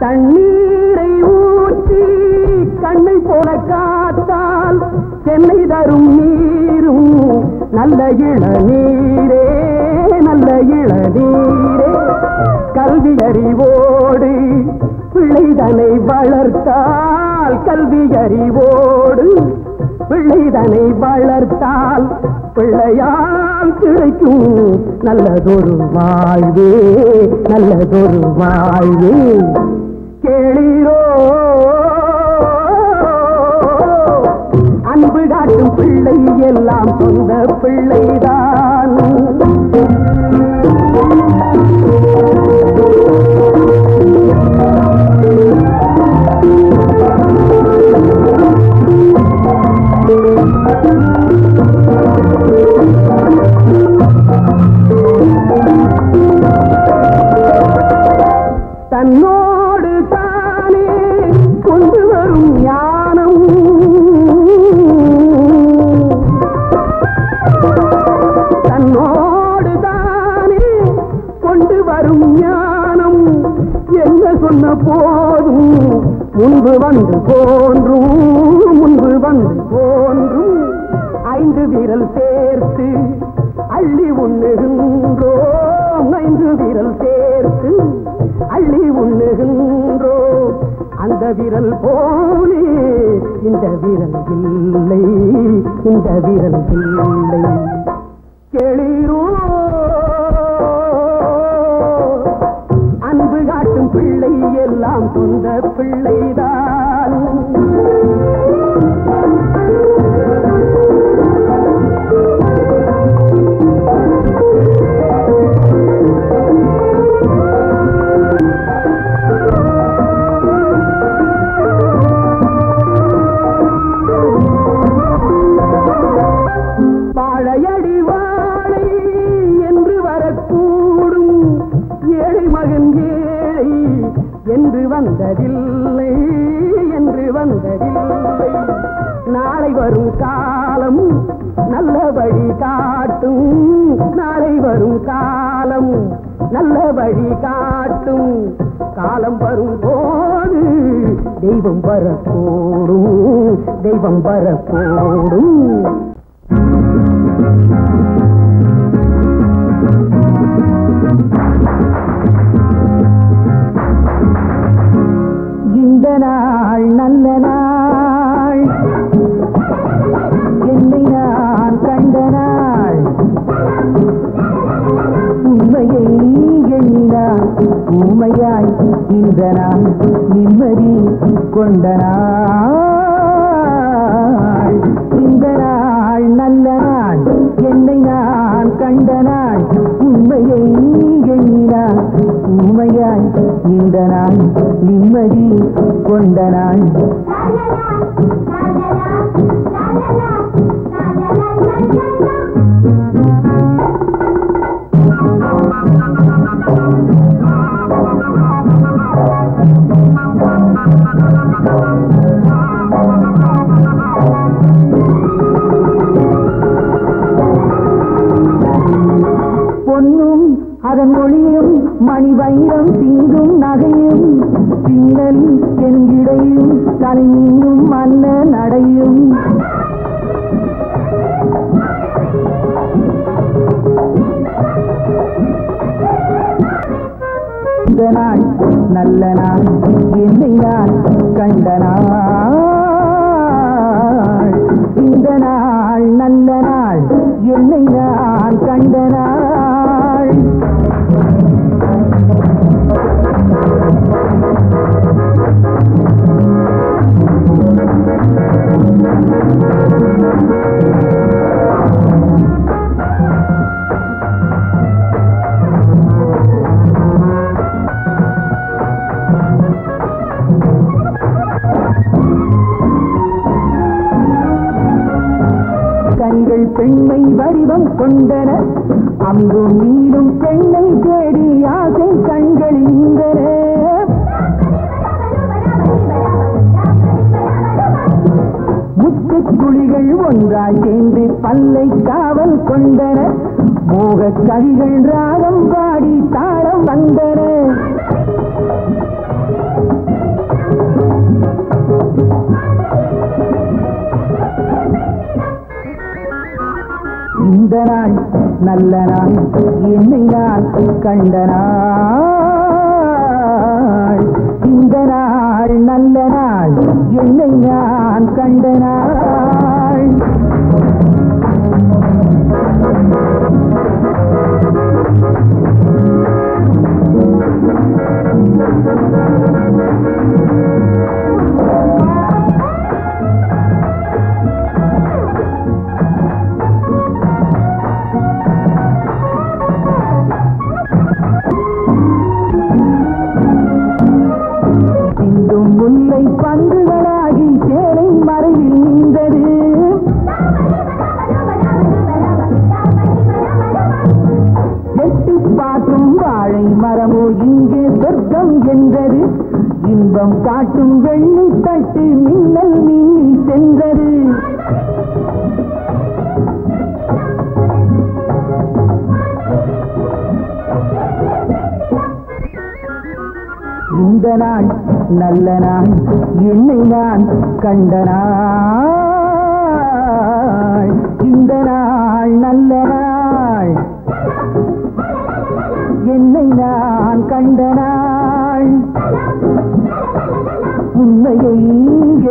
தண்ணீரை ஊற்றி கண்ணை போல காத்தால் சென்னை தரும் நீரும் நல்ல இளநீரே நல்ல இளநீரே கல்வி அறிவோடு பிள்ளைதனை வளர்த்தால் கல்வி அறிவோடு பிள்ளைதனை வளர்த்தால் பிள்ளையால் கிடைக்கும் நல்லதொரு வாழ்வே நல்லதொரு வாழ்வே கேளீரோ அன்பு காட்டும் பிள்ளை எல்லாம் சொந்த பிள்ளைதான் தன்னோடு தானே கொண்டு வரும் ஞானம் தன்னோடு தானே கொண்டு வரும் ஞானம் என்ன சொன்ன போதும் முன்பு வந்து தோன்றும் முன்பு வந்து தோன்றும் ஐந்து விரல் சேர்த்து அள்ளி உண்ணுகின்றோம் ஐந்து விரல் சேர்த்து அள்ளி உண்ணுகின்றோம் அந்த விரல் போலே இந்த விரல் இல்லை இந்த விரல் இல்லை கேளீரோ நான் சொந்த பிள்ளைதான். வாழையடி வாழை என்று வரக்கூடும், ஏழை மகன் ஏழை என்று வந்ததில்லை, என்று வந்ததில்லை. நாளை வரும் காலம் நல்ல வழி காட்டும், நாளை வரும் காலம் நல்ல வழி காட்டும். காலம் வரும் போது தெய்வம் வரக்கூடும், தெய்வம் வரக்கூடும். இந்த நாள் நல்ல நாள், என்னை நான் கண்ட நாள். உண்மையை எண்ணினான் ஊமையாய் இந்த நாள் நிம்மதி கொண்ட நாள். இந்த நாள் நல்ல நாள், என்னை நான் கண்ட நாள். உண்மையை எண்ணினான் ஊமையாய் இந்த நாள் நிம்மதி கொண்ட நாள். பொன்னும் அதன் மொழியும் மணி வைரம் சிந்தும் நகையும், பின்னல் என்கிடையும் தலை மீண்டும் மன்ன நடையும். இந்த நாள் நல்ல நாள், என்னை நான் கண்ட நாள். இந்த நாள் நல்ல நாள், என்னை நான் கண்ட நாள். கண்கள் பெண்மை வடிவம் கொண்டன, அங்கும் மீண்டும் பெண்ணை தேடி ஆசை கண்கள் இந்தன. முத்துக் குழிகள் ஒன்றாய் சேர்ந்து பல்லை காவல் கொண்டன, மோகக் கவிகள் ராகம் பாடி தாளம் வந்தன. இந்த நாள் நல்ல நாள், என்னை நான் கண்ட நாள். இந்த நாள் நல்ல நாள், என்னை நான் கண்ட நாள். சிந்தும் முல்லை பந்துகளாகி சேலை மறைவில் நின்றது. எட்டி பார்க்கும் வாழை மரமோ இங்கே சொர்க்கம் என்றது. இன்பம் காட்டும் வெள்ளி தட்டு மின்னல் மின்னி சென்றது. இந்த நாள் நல்ல நாள், என்னை நான் கண்ட நாள். இந்த நாள் நல்ல நாள், என்னை நான் கண்ட நாள். உண்மையை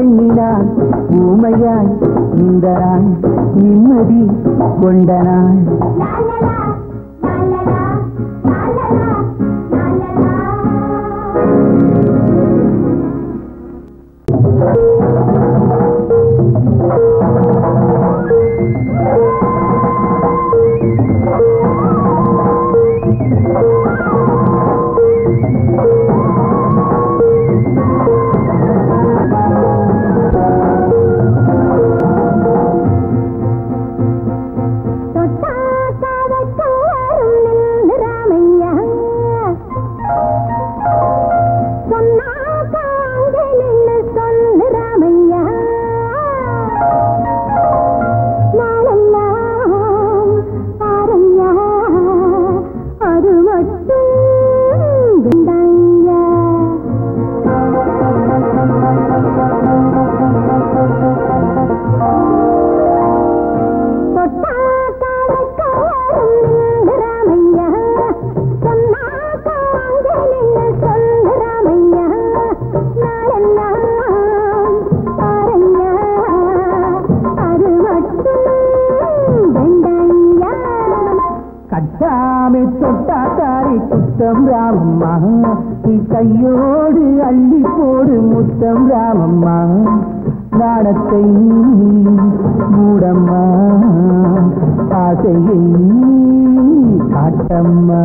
எண்ணினான் ஊமையாய் இந்த நாள் நிம்மதி கொண்ட நாள். முத்தம் ராமம்மா நீ கையோடு அள்ளி போடு முத்தம் ராமம்மா நாடத்தை மூடம்மா ஆசையை காட்டம்மா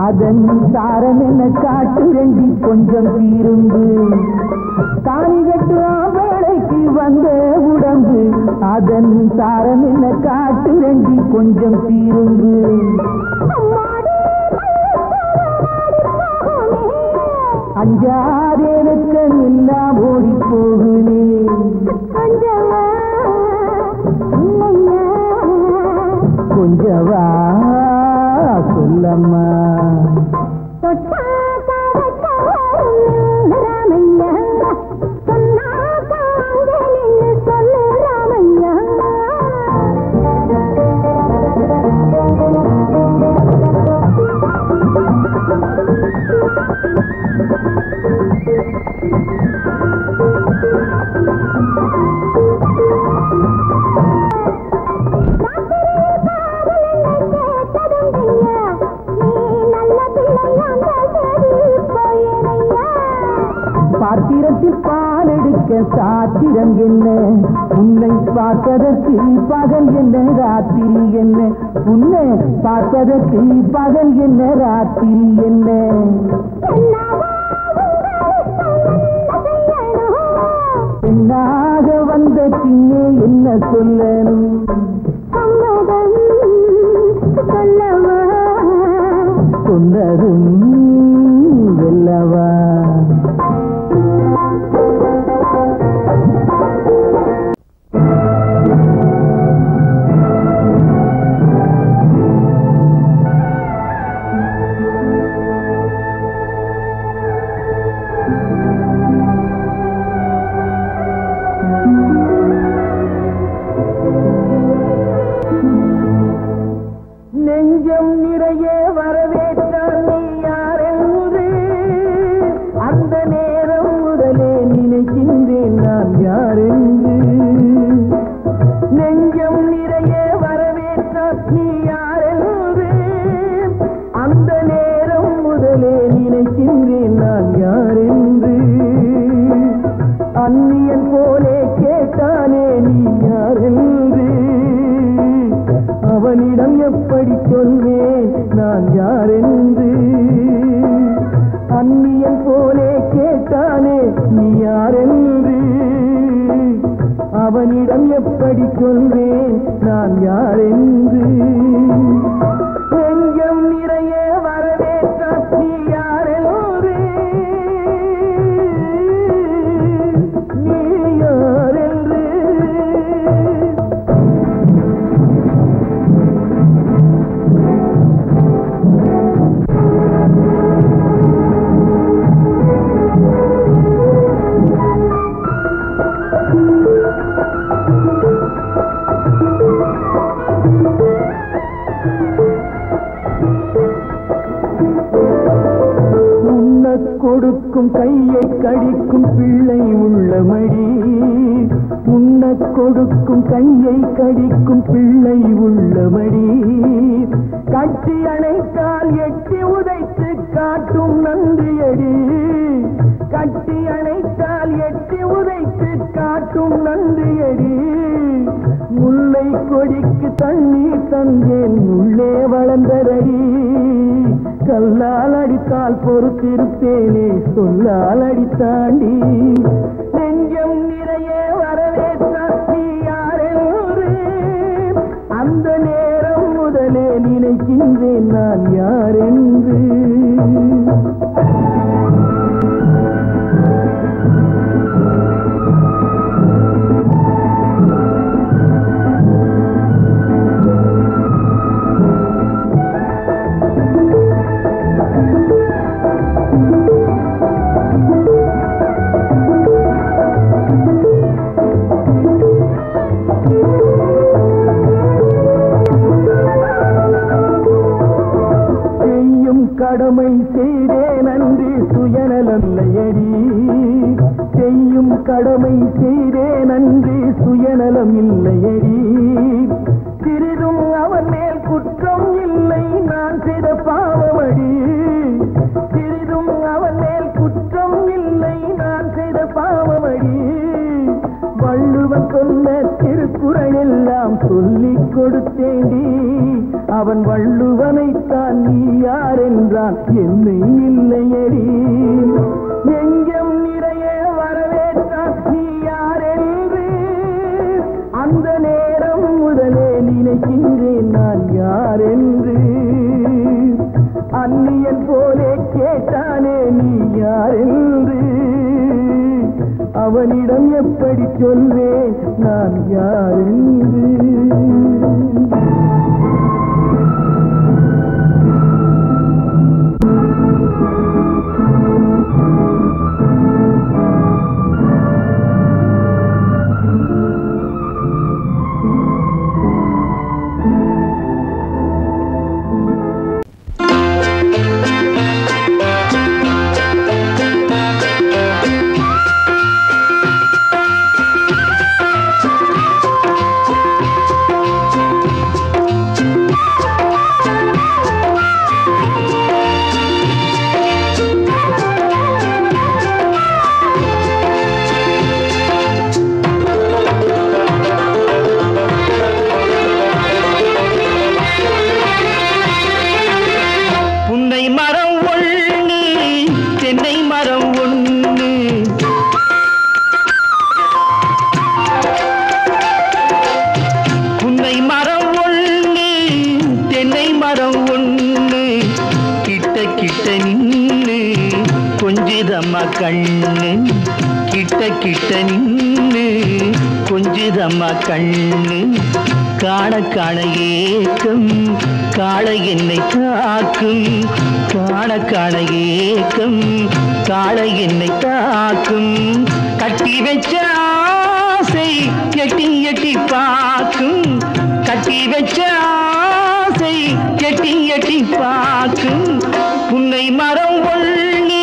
அதன் சாரம் என்ன காட்டு ரெண்டி கொஞ்சம் தீரும்பு தாலி கட்டு வேளைக்கு வந்த உடம்பு அதன் சாரம் என்ன காட்டு ரெண்டி கொஞ்சம் தீரும்பு அஞ்சாதேனுக்கு எல்லாம் ஓடி போகுனே கொஞ்சவா சொல்லம்மா பாத்திரத்தில் பால் எடுக்க சாத்திரம் என்ன உன்னை பார்ப்பதற்கு பகல் என்ன ராத்திரி என்ன உன்னை பார்ப்பதற்கு பகல் என்ன ராத்திரி என்ன பெண்ணாக வந்த பின்னே என்ன சொல்லணும் சொன்னதும் வெல்லவா நெஞ்சம் நிறைய வரவேற்றால் நீ யாரென்று அந்த நேரம் முதலே நினைக்கின்றேன் நான் யாரென்று நெஞ்சம் நிறைய வரவேற்றால் நீ யாரென்று அந்த நேரம் முதலே நினைக்கின்றேன் நான் யாரென்று அந்நியன் போலே கேட்டானே நீ யாரென்று அவனிடம் எப்படி சொல்வேன் நான் யாரென்று அந்நியன் போலே கேட்டானே நீ யாரென்று அவனிடம் எப்படி சொல்வேன் நான் யாரென்று நெஞ்சம் நிறைய வரவேற்ற நீ யாரென்று நீ யாரென்று கொடுக்கும் கையை கடிக்கும் பிள்ளை உள்ளமடி உண்ணக் கொடுக்கும் கையை கடிக்கும் பிள்ளை உள்ளமடி கட்டி அணைத்தால் எட்டி உதைத்து காட்டும் நன்றியடி கட்டி அணைத்தால் எட்டி உதைத்து காட்டும் நன்றியடி முல்லை கொடிக்கு தண்ணீர் தந்தேன் உள்ளே வளர்ந்தரடி கல்லால் அடித்தால் பொறுத்திருப்பேனே சொல்லால் அடித்தாண்டி நெஞ்சம் நிறைய வரவேற்றால் நீ யாரென்று அந்த நேரம் முதலே நினைக்கின்றேன் நான் யாரென்று கடமை செய்தேன் அன்று சுயநலமில்லையடி செய்யும் கடமை செய்தேன் அன்று சுயநலம் இல்லையடி சிறிதும் அவன் மேல் குற்றம் இல்லை நான் செய்த பாவமடி சிறிதும் அவன் மேல் குற்றம் இல்லை நான் செய்த பாவமடி வள்ளுவன் சொன்ன திருக்குறள் எல்லாம் சொல்லிக் கொடுத்தேண்டி அவன் வள்ளுவனைத்தான் நீ யார் என்றான் என்னை இல்லையடி நெஞ்சம் நிறைய வரவேற்றான் நீ யார் என்று அந்த நேரம் முதலே நினைக்கின்றேன் நான் யார் என்று அந்நியன் போலே கேட்டானே நீ யார் என்று அவனிடம் எப்படி சொல்வேன் நான் யார் என்று கண்ணு கிட்ட கிட்ட நின்னு கொஞ்சுதம்மா கண்ணு காண காண ஏக்கம் காளை என்னை தாக்கும் காண காண ஏக்கம் காளை என்னை தாக்கும் கட்டி வச்ச ஆசை எட்டி எட்டி பார்க்கும் கட்டி வச்ச ஆசை எட்டி எட்டி பார்க்கும் புன்னை மரம் ஒண்ணு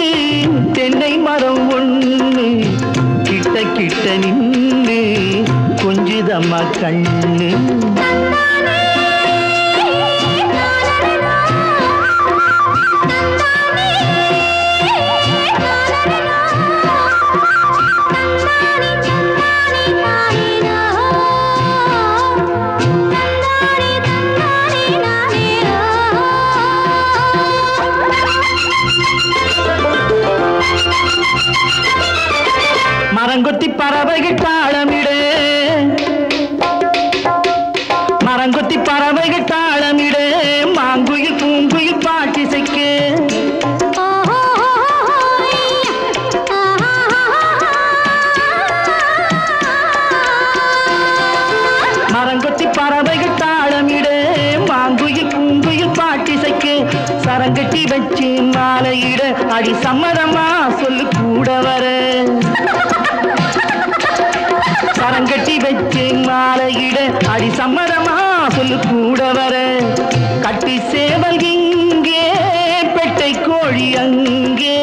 தென்னை மரம் ஒண்ணு கிட்ட கிட்ட நின்று கொஞ்சுதம்மா கண்ணு மரங்கொத்தி பறவைகள் தாளமிடு மரங்கொத்தி பறவைகள் தாளமிடு மாங்குயில் பூங்குயில் பாட்டிசைக்கு மரங்கொத்தி பறவைகள் தாளமிடு மாங்குயில் பூங்குயில் பாட்டிசைக்கு சரங்கட்டி வச்சு மாலையிட அடி சம்மதமா சொல்லு கூட வர சரங்கட்டி வச்சு மாலையிட அடி சம்மதமா சொல்லு கூட வர கட்டி சேவல் இங்கே பெட்டை கோழி அங்கே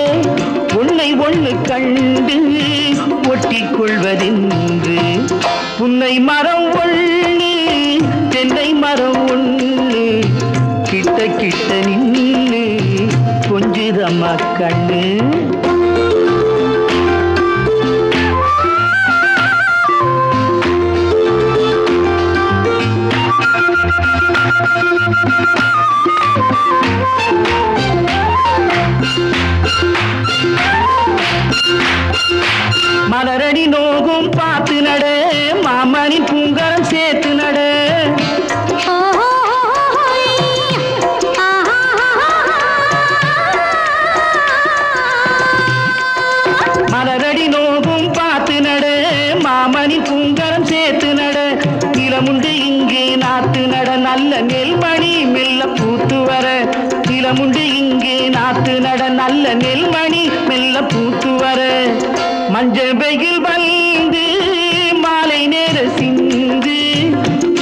உன்னை கண்ணு கண்டு ஒட்டிக் கொள்வதென்று புன்னை மரம் ஒண்ணு தென்னை மரம் ஒண்ணு கிட்ட கிட்ட நின்று கொஞ்சுதம்மா கண்ணு. மலரடி நோகும் பார்த்து நட மாமனின் பூங்கரம் சேர்த்து நட. மலரடி நோகும் பார்த்து நட மாமனின் பூங்கரம் சேர்த்து நட. நிலமுண்டு இங்கே நாத்து நட நல்ல நெல்மணி மெல்ல பூத்து வர. நிலமுண்டு இங்கே நாத்து நட நல்ல நெல்மணி மெல்ல பூத்து வர. மஞ்சள் வெயில் வந்து மாலை நேர சிந்து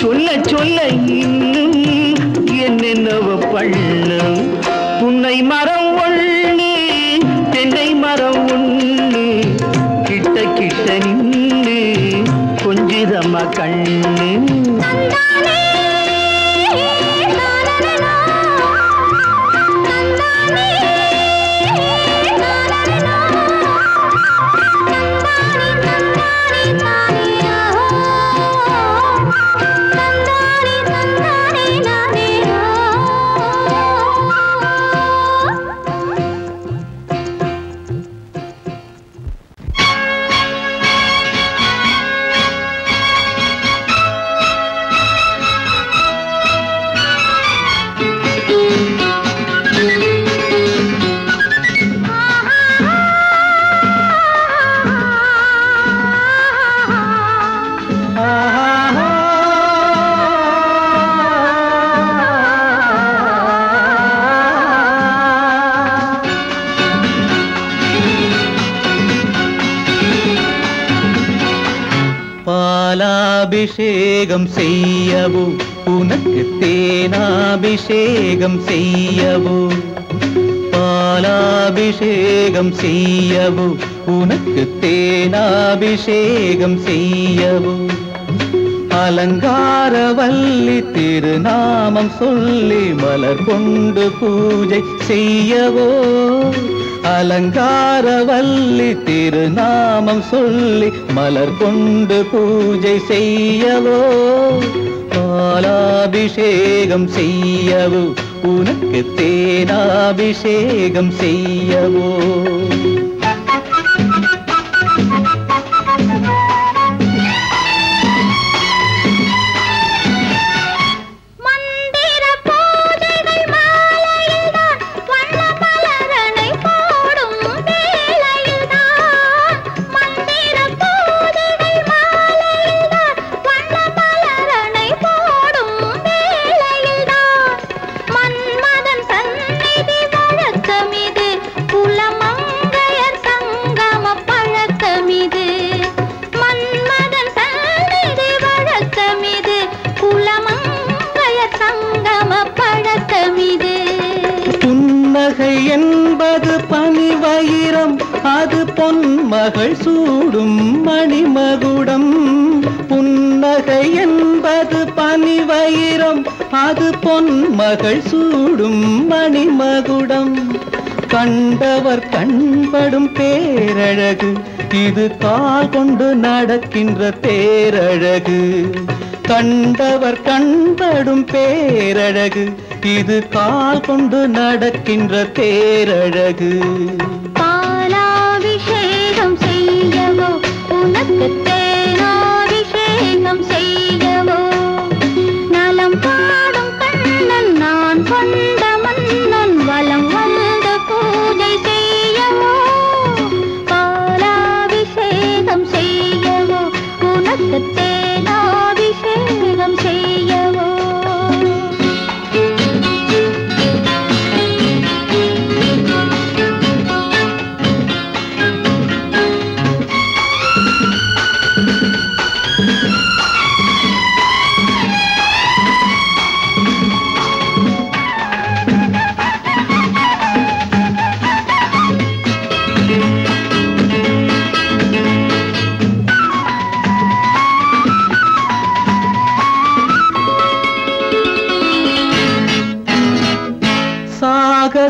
சொல்ல சொல்ல இன்னும் என்னென்னவோ பண்ணும். புன்னை மரம் ஒண்ணு தென்னை மரம் ஒண்ணு கிட்ட கிட்ட நின்று கொஞ்சுதம்மா கண்ணு. பாலாபிஷேகம் செய்யவோ உனக்கு தேனாபிஷேகம் செய்யவோ. பாலாபிஷேகம் செய்யவோ உனக்கு தேனாபிஷேகம் செய்யவோ. அலங்காரவல்லி திருநாமம் சொல்லி மலர் கொண்டு பூஜை செய்யவோ. அலங்காரவல்லி திருநாமம் சொல்லி மலர் கொண்டு பூஜை செய்யவோ. பாலாபிஷேகம் செய்யவோ உனக்கு தேனாபிஷேகம் செய்யவோ. என்பது பனிவயிரம் அது பொன்மகள் சூடும் மணிமகுடம். புன்னகை என்பது பனிவயிரம் அது பொன்மகள் சூடும் மணிமகுடம். கண்டவர் கண்படும் பேரழகு இது கால் கொண்டு நடக்கின்ற தேரழகு. கண்டவர் கண்படும் பேரழகு இது கால் கொண்டு நடக்கின்ற தேரழகு. பாலாபிஷேகம் செய்யவோ உனக்கு தேனாபிஷேகம் செய்யவோ. நலம் பாடும் கண்ணன் நான் கொண்ட மன்னன் வலம் வந்து பூஜை செய்யவோ. பாலாபிஷேகம் செய்யவோ உனக்கு தேனாபிஷேகம் செய்யவோ.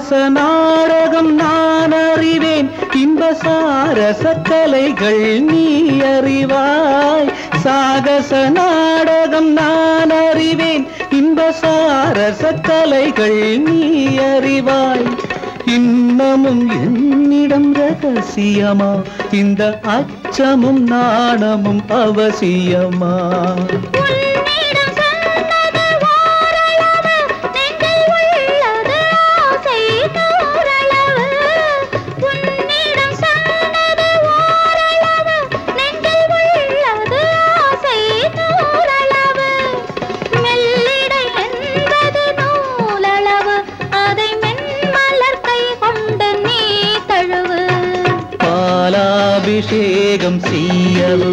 சாகச நாடகம் நான் அறிவேன், இன்ப சாரச கலைகள் நீ அறிவாய். சாகச நாடகம் நான் அறிவேன், இன்ப சாரச கலைகள் நீ அறிவாய். இன்னமும் என்னிடம் ரகசியமா, இந்த அச்சமும் நாணமும் அவசியமா? அபிஷேகம் செய்யவோ,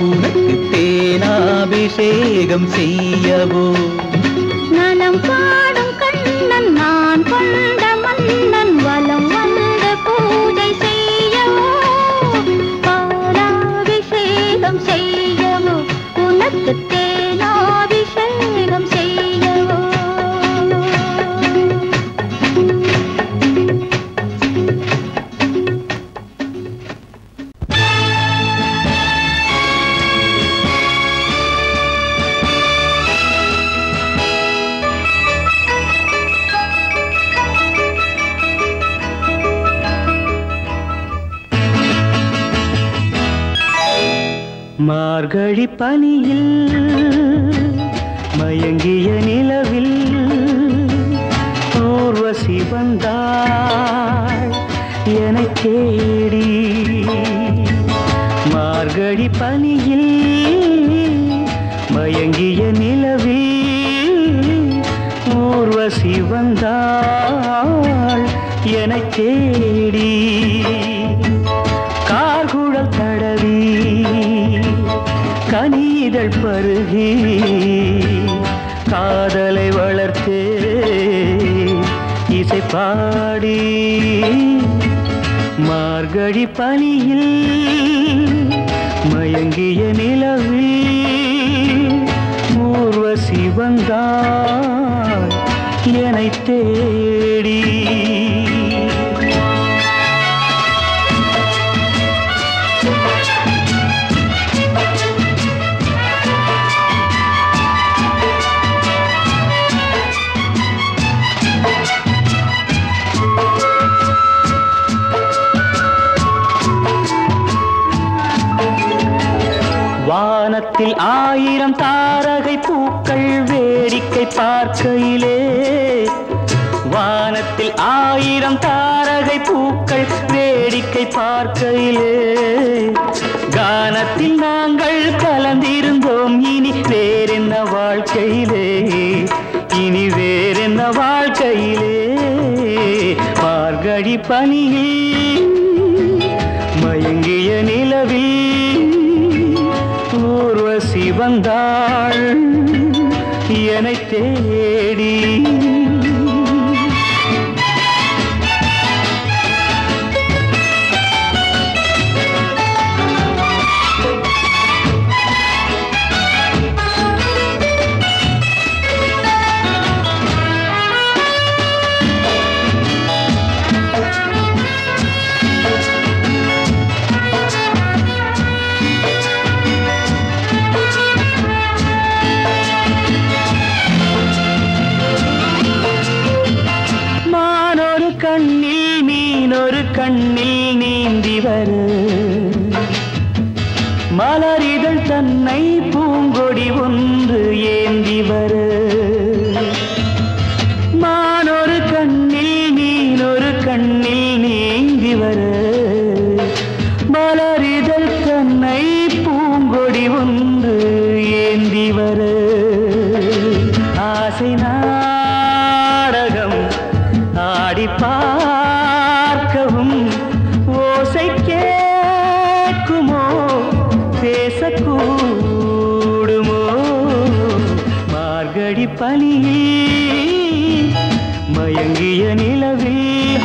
உனக்கு தேனாபிஷேகம் செய்யவோ? நலம் பாடும் கண்ணன் நான் கொண்ட மன்னன் வலம் வந்து பூஜை செய்யவோ, பாலாபிஷேகம் செய்யவோ, உனக்கு தேனாபிஷேகம் செய்யவோ? மார்கழி பனியில் மயங்கிய நிலவில் ஊர்வசி வந்தாள் என்னை தேடி. மார்கழி பனியில் மயங்கிய நிலவில் ஊர்வசி வந்தாள் என்னை தேடி. கார்குழல் தடவி கனிதழ் பருகி காதலை வளர்த்தே இசை பாடி. மார்கழி பனியில் மயங்கிய நிலவில் ஊர்வசி வந்தாள் என்னை தேடி. வானத்தில் 1000 தாரகை பூக்கள் வேடிக்கை பார்க்கையிலே, வானத்தில் 1000 தாரகை பூக்கள் வேடிக்கை பார்க்கையிலே, கானத்தில் நாங்கள் கலந்திருந்தோம். இனி வேறென்ன வாழ்க்கையிலே, இனி வேறென்ன வாழ்க்கையிலே? மார்கழி பனியில் மயங்கிய நிலவில் ஊர்வசி வந்தாள் என்னை தேடி. கண்ணில் நீந்தி வரு மலரிதழ் தன்னை பூங்கொடி ஒன்று ஏந்தி வரு. மானொரு கண்ணில் நீனொரு கண்ணில் நீந்தி வரு மலரிதழ் தன்னை பூங்கொடி ஒன்று ஏந்தி வரு. ஆசை நாடகம் ஆடி பார்க்கவும் ஓசை கேட்குமோ பேசக்கூடுமோ? மார்கழி பனியில் மயங்கிய நிலவில்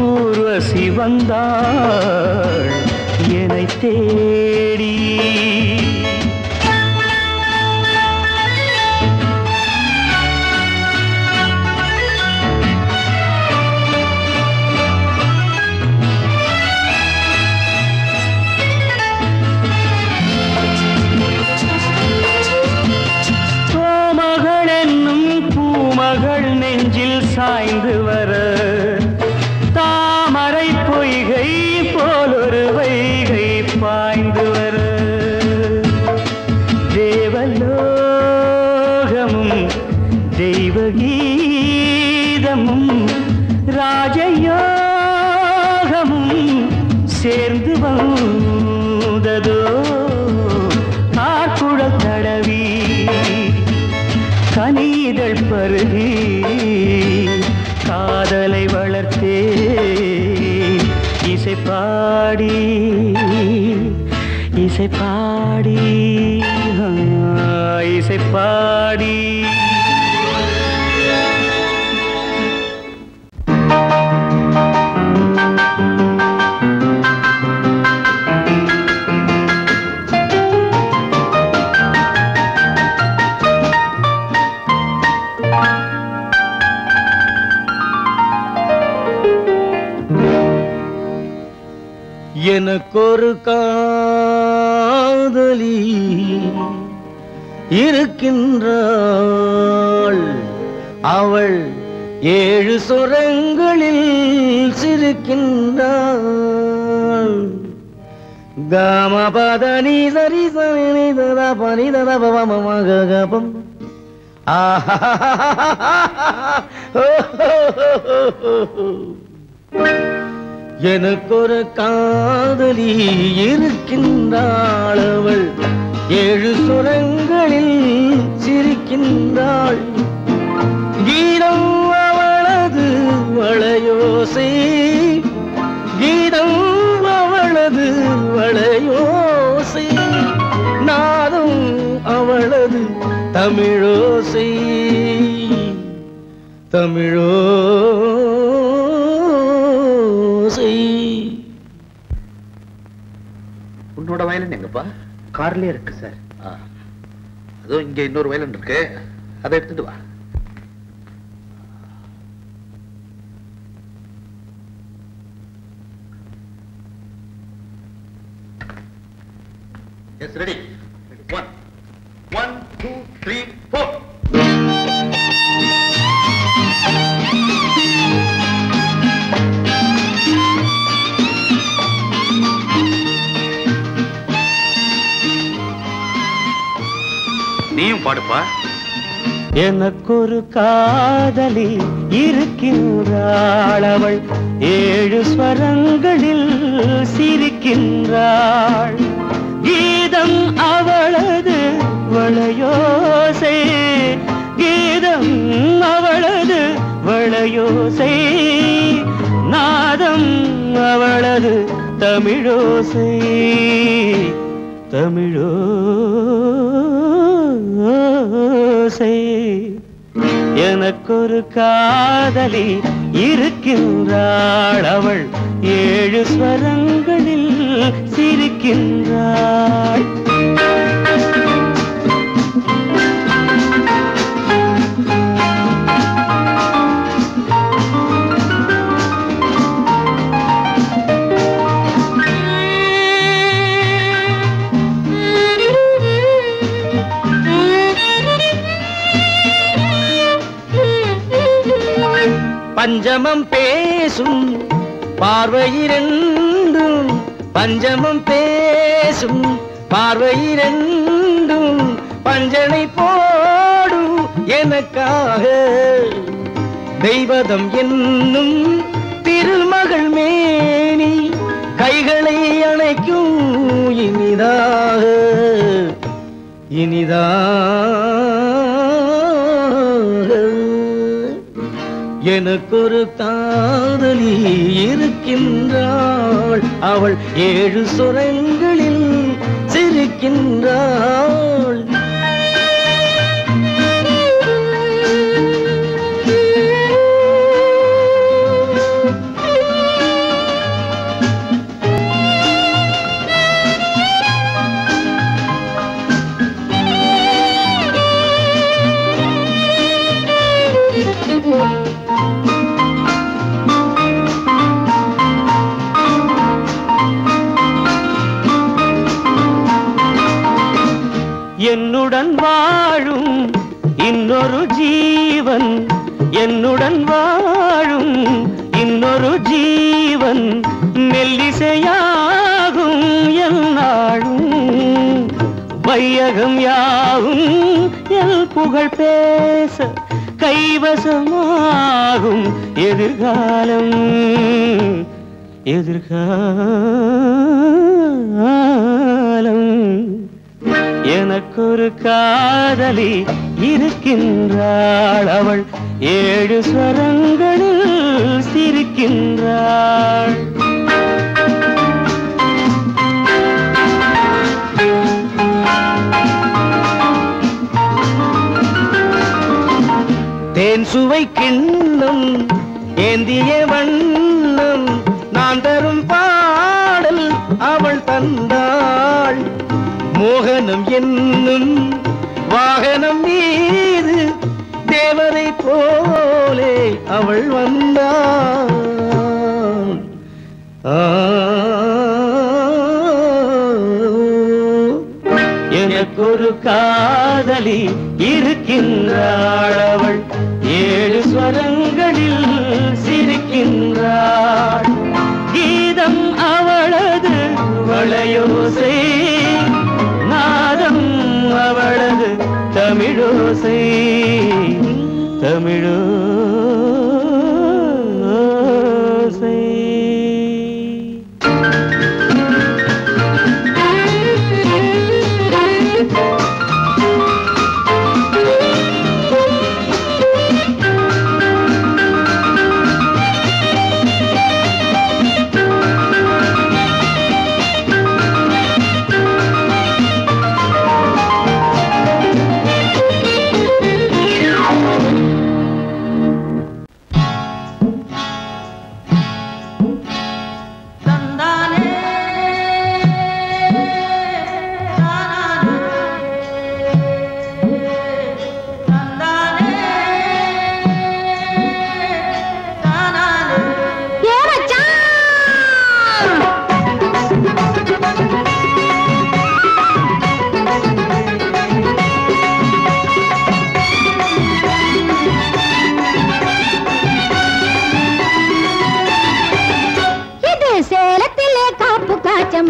ஊர்வசி வந்தாள் என்னை தேடி. இசைப்பாடி இசைப்பாடி எனக்கொரு காதலி இருக்கின்றாள், அவள் 7 சுரங்களில் சிரிக்கின்றாள். காமபதனி சரி சரி ததா பனி ததா பவமகபம் எனக்கொரு காதலி இருக்கின்றாள், அவள் 7 சுரங்களில் சிரிக்கின்றாள். கீதம் அவளது வளையோசை, கீதம் அவளது வளையோசை, நாதம் அவளது தமிழோசை, தமிழோசை. உன்னோட வயலன் எங்கப்பா? கார்லயே இருக்கு சார். அதுவும் இங்க இன்னொரு வயலன் இருக்கு, அதை எடுத்துட்டு வா. S ready. 1 2 3 4. நீயும் பாடுப்பா. எனக்கொரு காதலி இருக்கின்றாள், அவள் 7 ஸ்வரங்களில் சிரிக்கின்றாள். கீதம் அவளது வளையோசை, கீதம் அவளது வளையோசை, நாதம் அவளது தமிழோசை, தமிழோசை. எனக்கொரு காதலி இருக்கின்றாள், அவள் 7 ஸ்வரங்களில் சிரிக்கின்றாள். பஞ்சமம் பேசும் பார்வையிரண்டும், பஞ்சமம் பேசும் பார்வையிரண்டும், பஞ்சனை போடும் எனக்காக. தெய்வதம் என்னும் திருமகள் மேனி கைகளை அணைக்கும் இனிதாக, இனிதாக. எனக்கொரு காதலி இருக்கின்றாள், அவள் 7 சுரங்களில் சிரிக்கின்றாள். என்னுடன் வாழும் இன்னொரு ஜீவன், என்னுடன் வாழும் இன்னொரு ஜீவன், மெல்லிசையாகும் என்னாலும், வையகம் யாவும் எல் புகழ் பேச கைவசமாகும் எதிர்காலம், எதிர்காலம். எனக்கொரு காதலி இருக்கின்றாள், அவள் 7 ஸ்வரங்களில் சிரிக்கின்றாள். தேன் சுவை கிண்ணம் ஏந்திய வண்ணம் நான் தரும் பாடல் அவள் தந்தாள். மோகனம் என்னும் வாகனம் மீது தேவதை போலே அவள் வந்தாள். எனக்கொரு காதலி இருக்கின்றாள். அவள் 7 ஸ்வரங்களில் சிரிக்கின்றாள். கீதம் அவளது வளையோசை, நாதம் அவளது தமிழோசை. தமிழோசை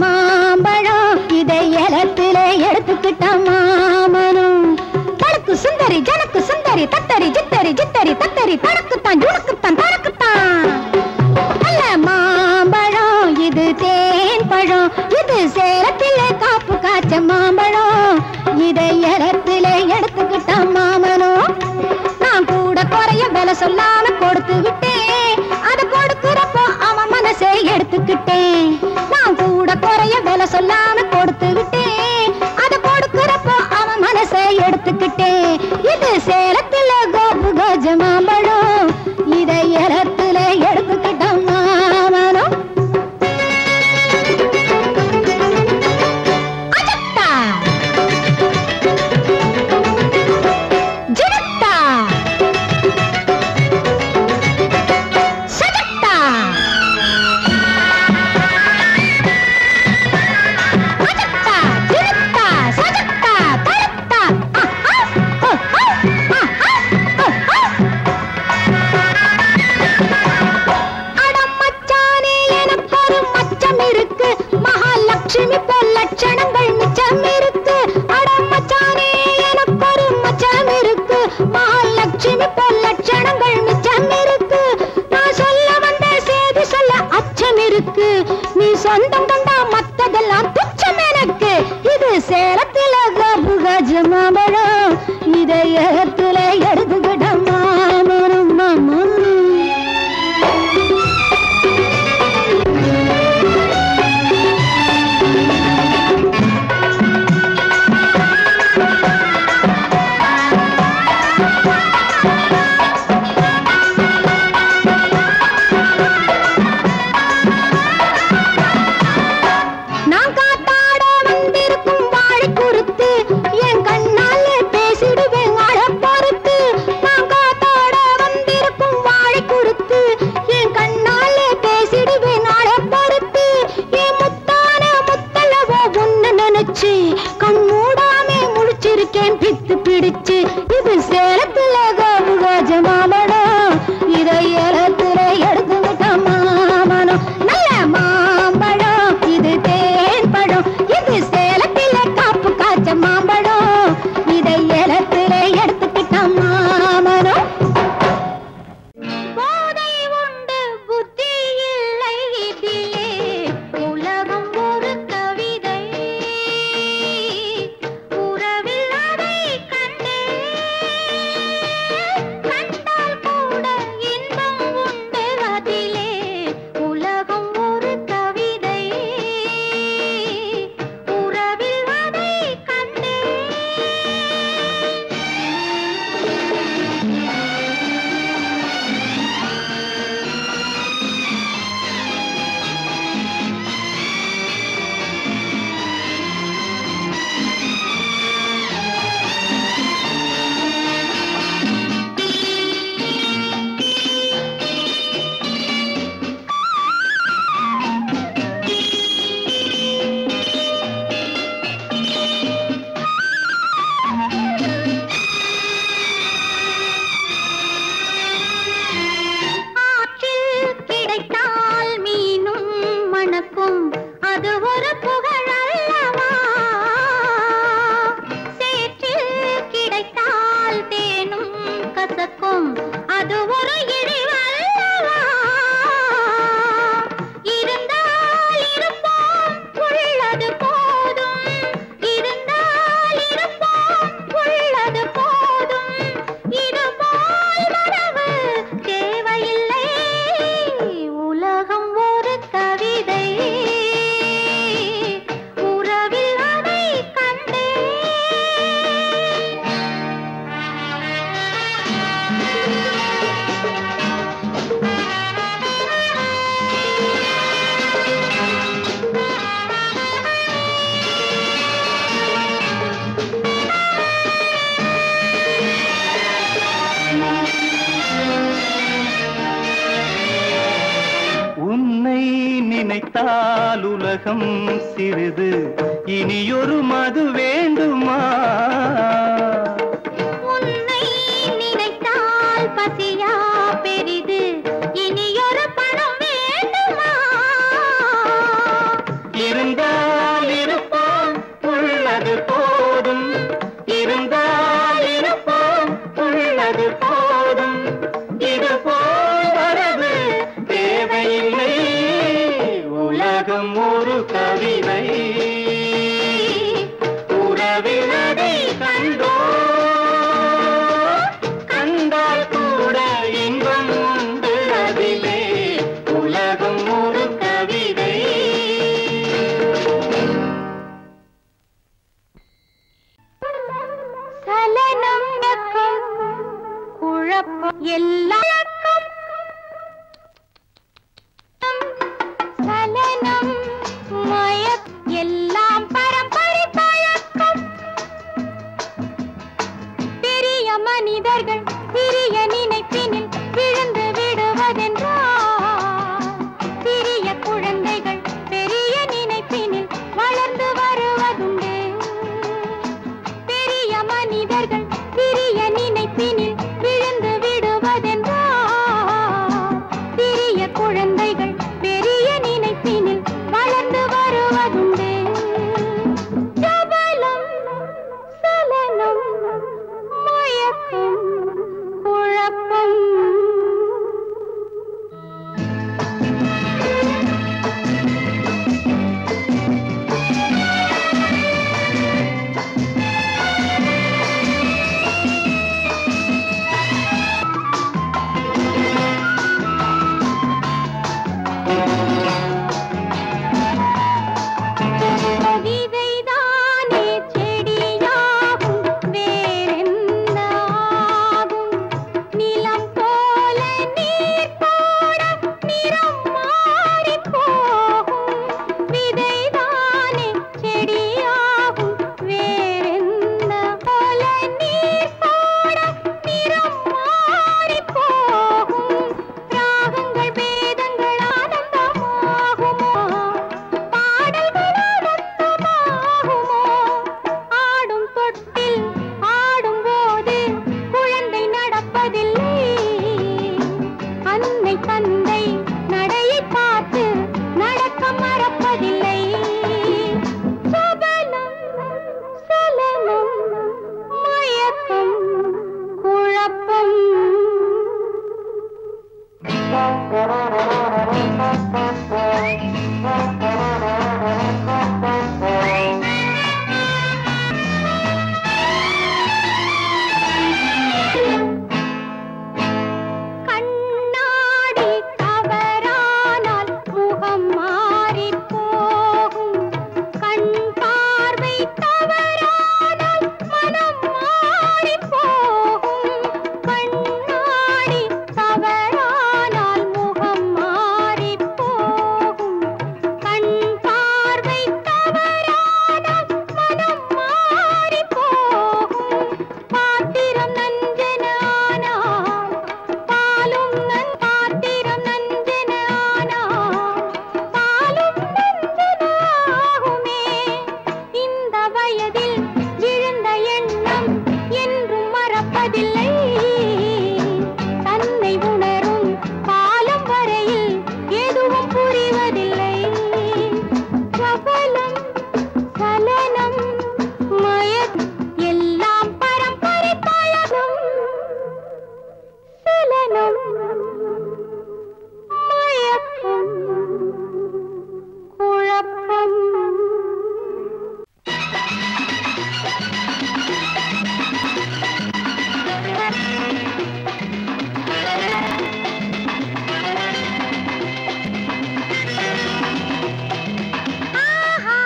மாம்பழம் இதை ஏலத்திலே எடுத்துக்கிட்ட மாமனும். தனக்கு சுந்தரி ஜனக்கு சுந்தரி தத்தரி ஜித்தரி ஜித்தரி தத்தரி தனக்குத்தான் ஜுனக்குத்தான் தனக்குத்தான். நல்ல மாம்பழம் இது தேன் பழம், இது சேலத்திலே காப்பு காய்ச்ச மாம்பழம். இதை ஏலத்திலே எடுத்துக்கிட்ட மாமனும். நான் கூட குறைய விலை சொல்லாம கொடுத்து விட்டேன். அது கொடுக்கிறப்போ அவன் மனசை எடுத்துக்கிட்டேன். நான் கூட குறைய விலை சொல்லாம கொடுத்து விட்டேன். அது கொடுக்கிறப்போ அவன் மனசை எடுத்துக்கிட்டேன். இது சேலத்துல கோபு கஜ மாம்பழம், இதை ஏலத்துல எடுத்துக்கிட்ட மாமனும். அஜத்தா ஜினத்தா சஜத்தா அஜத்தா ஜினத்தா சஜத்தா தரத்தா. அடமச்சானே எனக்கு ஒரு மச்சம் இருக்கு, மகாலட்சுமி போல் லட்சணங்கள் மிச்சம் இருக்கு. அடமச்சானே எனக்கு ஒரு மச்சம் இருக்கு, மகாலட்சுமி போல் லட்சணங்கள் மிச்சம் இருக்கு. நான் சொல்ல வந்த செய்தி சொல்ல அச்சம் இருக்கு. நீ சொந்தம் கண்டா மத்ததெல்லாம் துச்சம் எனக்கு. இது சேலத்தில கஜ மாம்பழம், இதை ஏலத்தில எடுத்துக்கிட்ட மாமனும் மாமனும். நான் காத்தாட வந்திருக்கும் வாழை குறுத்து, என் கண்ணால பேசிடுவேன் அழ பொறுத்து. நான் காத்தாட வந்திருக்கும் வாழை குறுத்து, என் கண்ணால பேசிடுவேன் அழ பொறுத்து. என் முத்தான முத்தலவோ ஒன்னு நினைச்சு கண் மூடாமே முழிச்சிருக்கேன் பித்து பிடிச்சு. இது சேலத்துல கோபு கஜ மாம்பழம், இதை ஏலத்துல எடுத்துக்கிட்ட மாமனும். நல்ல மாம்பழம் இது தேன் பழம், இது சேலத்தில காப்பு காய்ச்ச மாம்பழம். இதை ஏலத்தில எடுத்துக்கிட்ட மாமனும். போதை உண்டு புத்தி இல்லை இதிலே, உலகம் ஒரு கவிதை. உறவில் அதை கண்டேன், பாலுலகம் சிறிது இனியொரு மது வேண்டுமா உன்னை நினைத்தால் பசியா பெரிது இனியொரு பணம் வேண்டுமா இருந்தால் இருப்போம் உள்ளது போதும் இருந்தால் இருப்போம் உள்ளது போதும் இது போல் வரது தேவையில்லை உலகம் ஒரு கவிதை உறவினதை கண்டோ கண்டால் கூட இன்பம் உண்டு அதிலே உலகம் ஒரு கவிதை சலனம் குழப்பம் எல்லாம் சலனம் மயக் எல்லாம் பரம்பரை பழக்கம் பெரிய மனிதர்கள் சிறிய நினைப்பினில் விழுந்து விடுவதென்றால் சிறிய குழந்தைகள் பெரிய நினைப்பினில் வளர்ந்து வருவதுண்டு பெரிய மனிதர்கள் சிறிய நினைப்பினில் விழுந்து விடுவதென்றால் சிறிய குழந்தைகள் பெரிய நினைப்பினில் வளர்ந்து வருவதுண்டு ஜபலம் சலனம் மயக்கம் குழப்பம் விதைதானே செடியாகும் வேறென்ன ஆகும் நிலம் போல நீர் போட நிறம் மாறி போகும் விதைதானே செடியாகும் வேறென்ன போல நீர் போட நிறம் மாறி போகும் ராகங்கள் பேதங்கள் ஆனந்தமாகுமோ பாடல்கள் ஆனந்தமாகுமோ ஆடும் தொட்டில் ஆடும் போது குழந்தை நடப்பதில்லை அன்னை தந்தை நடையை பார்த்து நடக்க மறப்பதில்லை சபலம் சலனம் மயக்கம் குழப்பம் கண்ணாடி தவறானால் முகம் மாறி போகும் கண் பார்வை தவறானால் மனம் மாறி போகும் கண்ணாடி தவறானால் முகம் மாறி போகும் கண் பார்வை தவறானால் மனம் மாறி போகும் பாத்திரம் நஞ்சனானால் பாலும் பாத்திரம் நஞ்சனானால் பாலும் நஞ்சனாகுமே இந்த வயதில் விழுந்த எண்ணம் என்றும் மறப்பதில்லை தன்னை உணரும் காலம் வரையில் எதுவும் புரிவதில்லை சபலம் சலனம் மயக் எல்லாம் பரம்பரை பழகும் சலனம் மயக்கம் குழப்பம் ஆஹா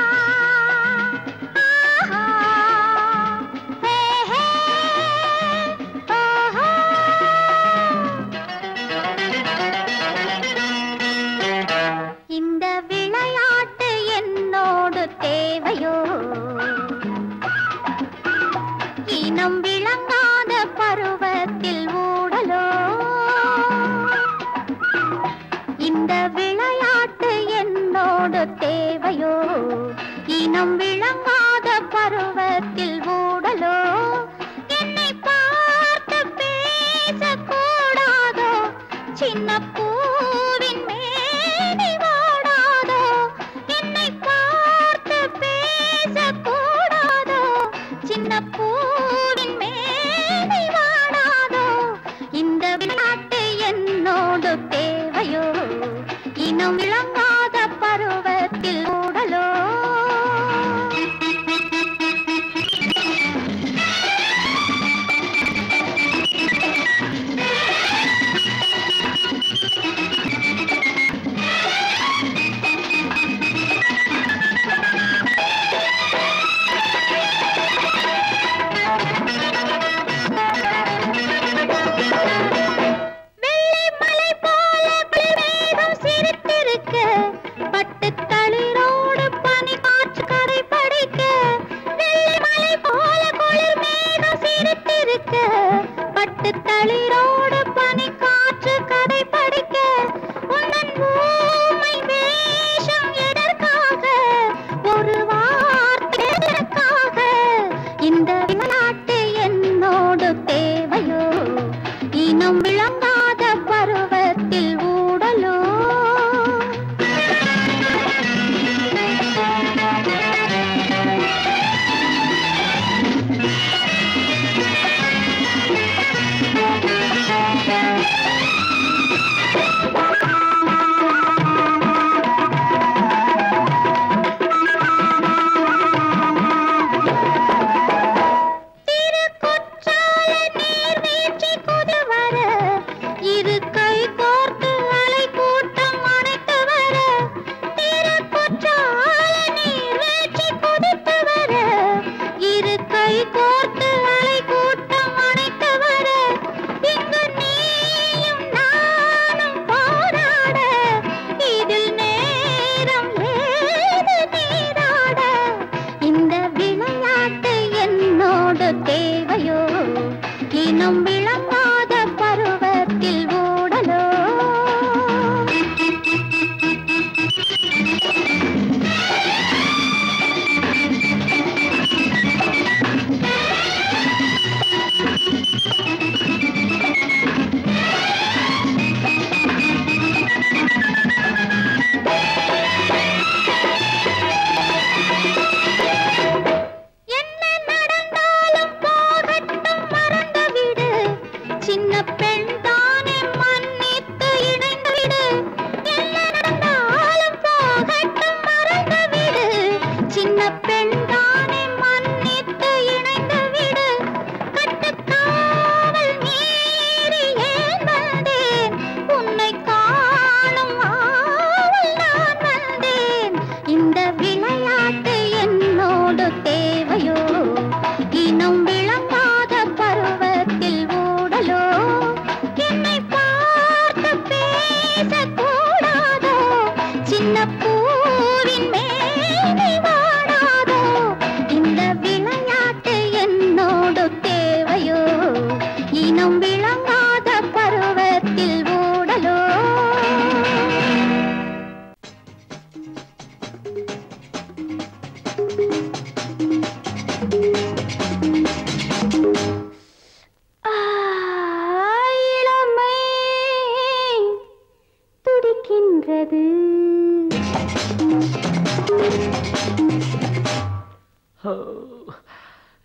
ஆஹா ஹே ஹே ஆஹா இந்த விளையாட்டு என்னோடு தேவையோ இனம் விளங்காத பருவத்தில் ஊடலோ இந்த விளையாட்டு என்னோடு தேவையோ இனம் விளங்காத பருவத்தில் ஊடலோ என்னை பார்த்து பேசக்கூடாதோ சின்ன பூவின் மேனி வாடாதோ என்னை பார்த்து பேசக்கூடாதோ சின்ன பூவின் மேனி வாடாதோ இந்த விளையாட்டு என்னோடு தேவையோ இனம் விளங்காத பருவத்தில் ஊடலோ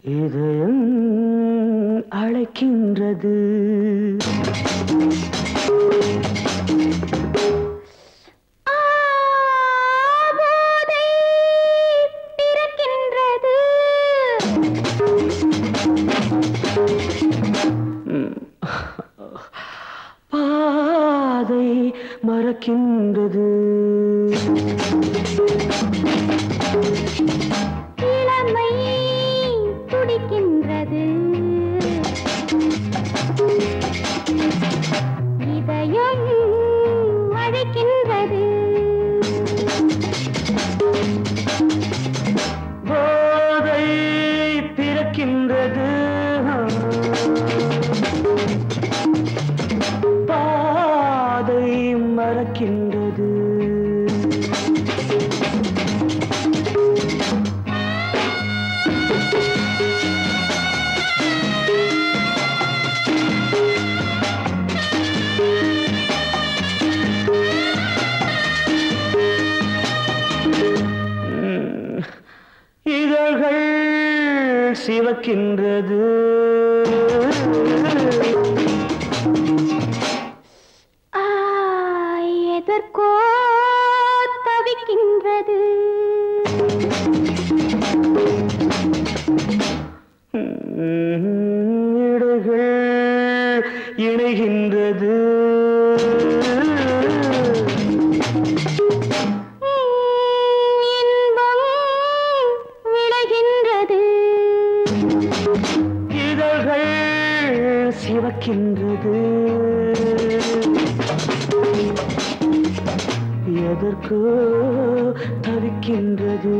இதயம் அழைக்கின்றது. பாதை மறக்கின்றது. இளமை துடிக்கின்றது. இதயம் அழைக்கின்றது. போதை பிறக்கின்றது. பாதை மறக்கின்றது. சிவக்கின்றது எதற்கோ தவிக்கின்றது இடைகள் இணைகின்றது இன்பம் விளைகின்றது இதழ்கள் சிவக்கின்றது எதற்கோ தவிக்கின்றது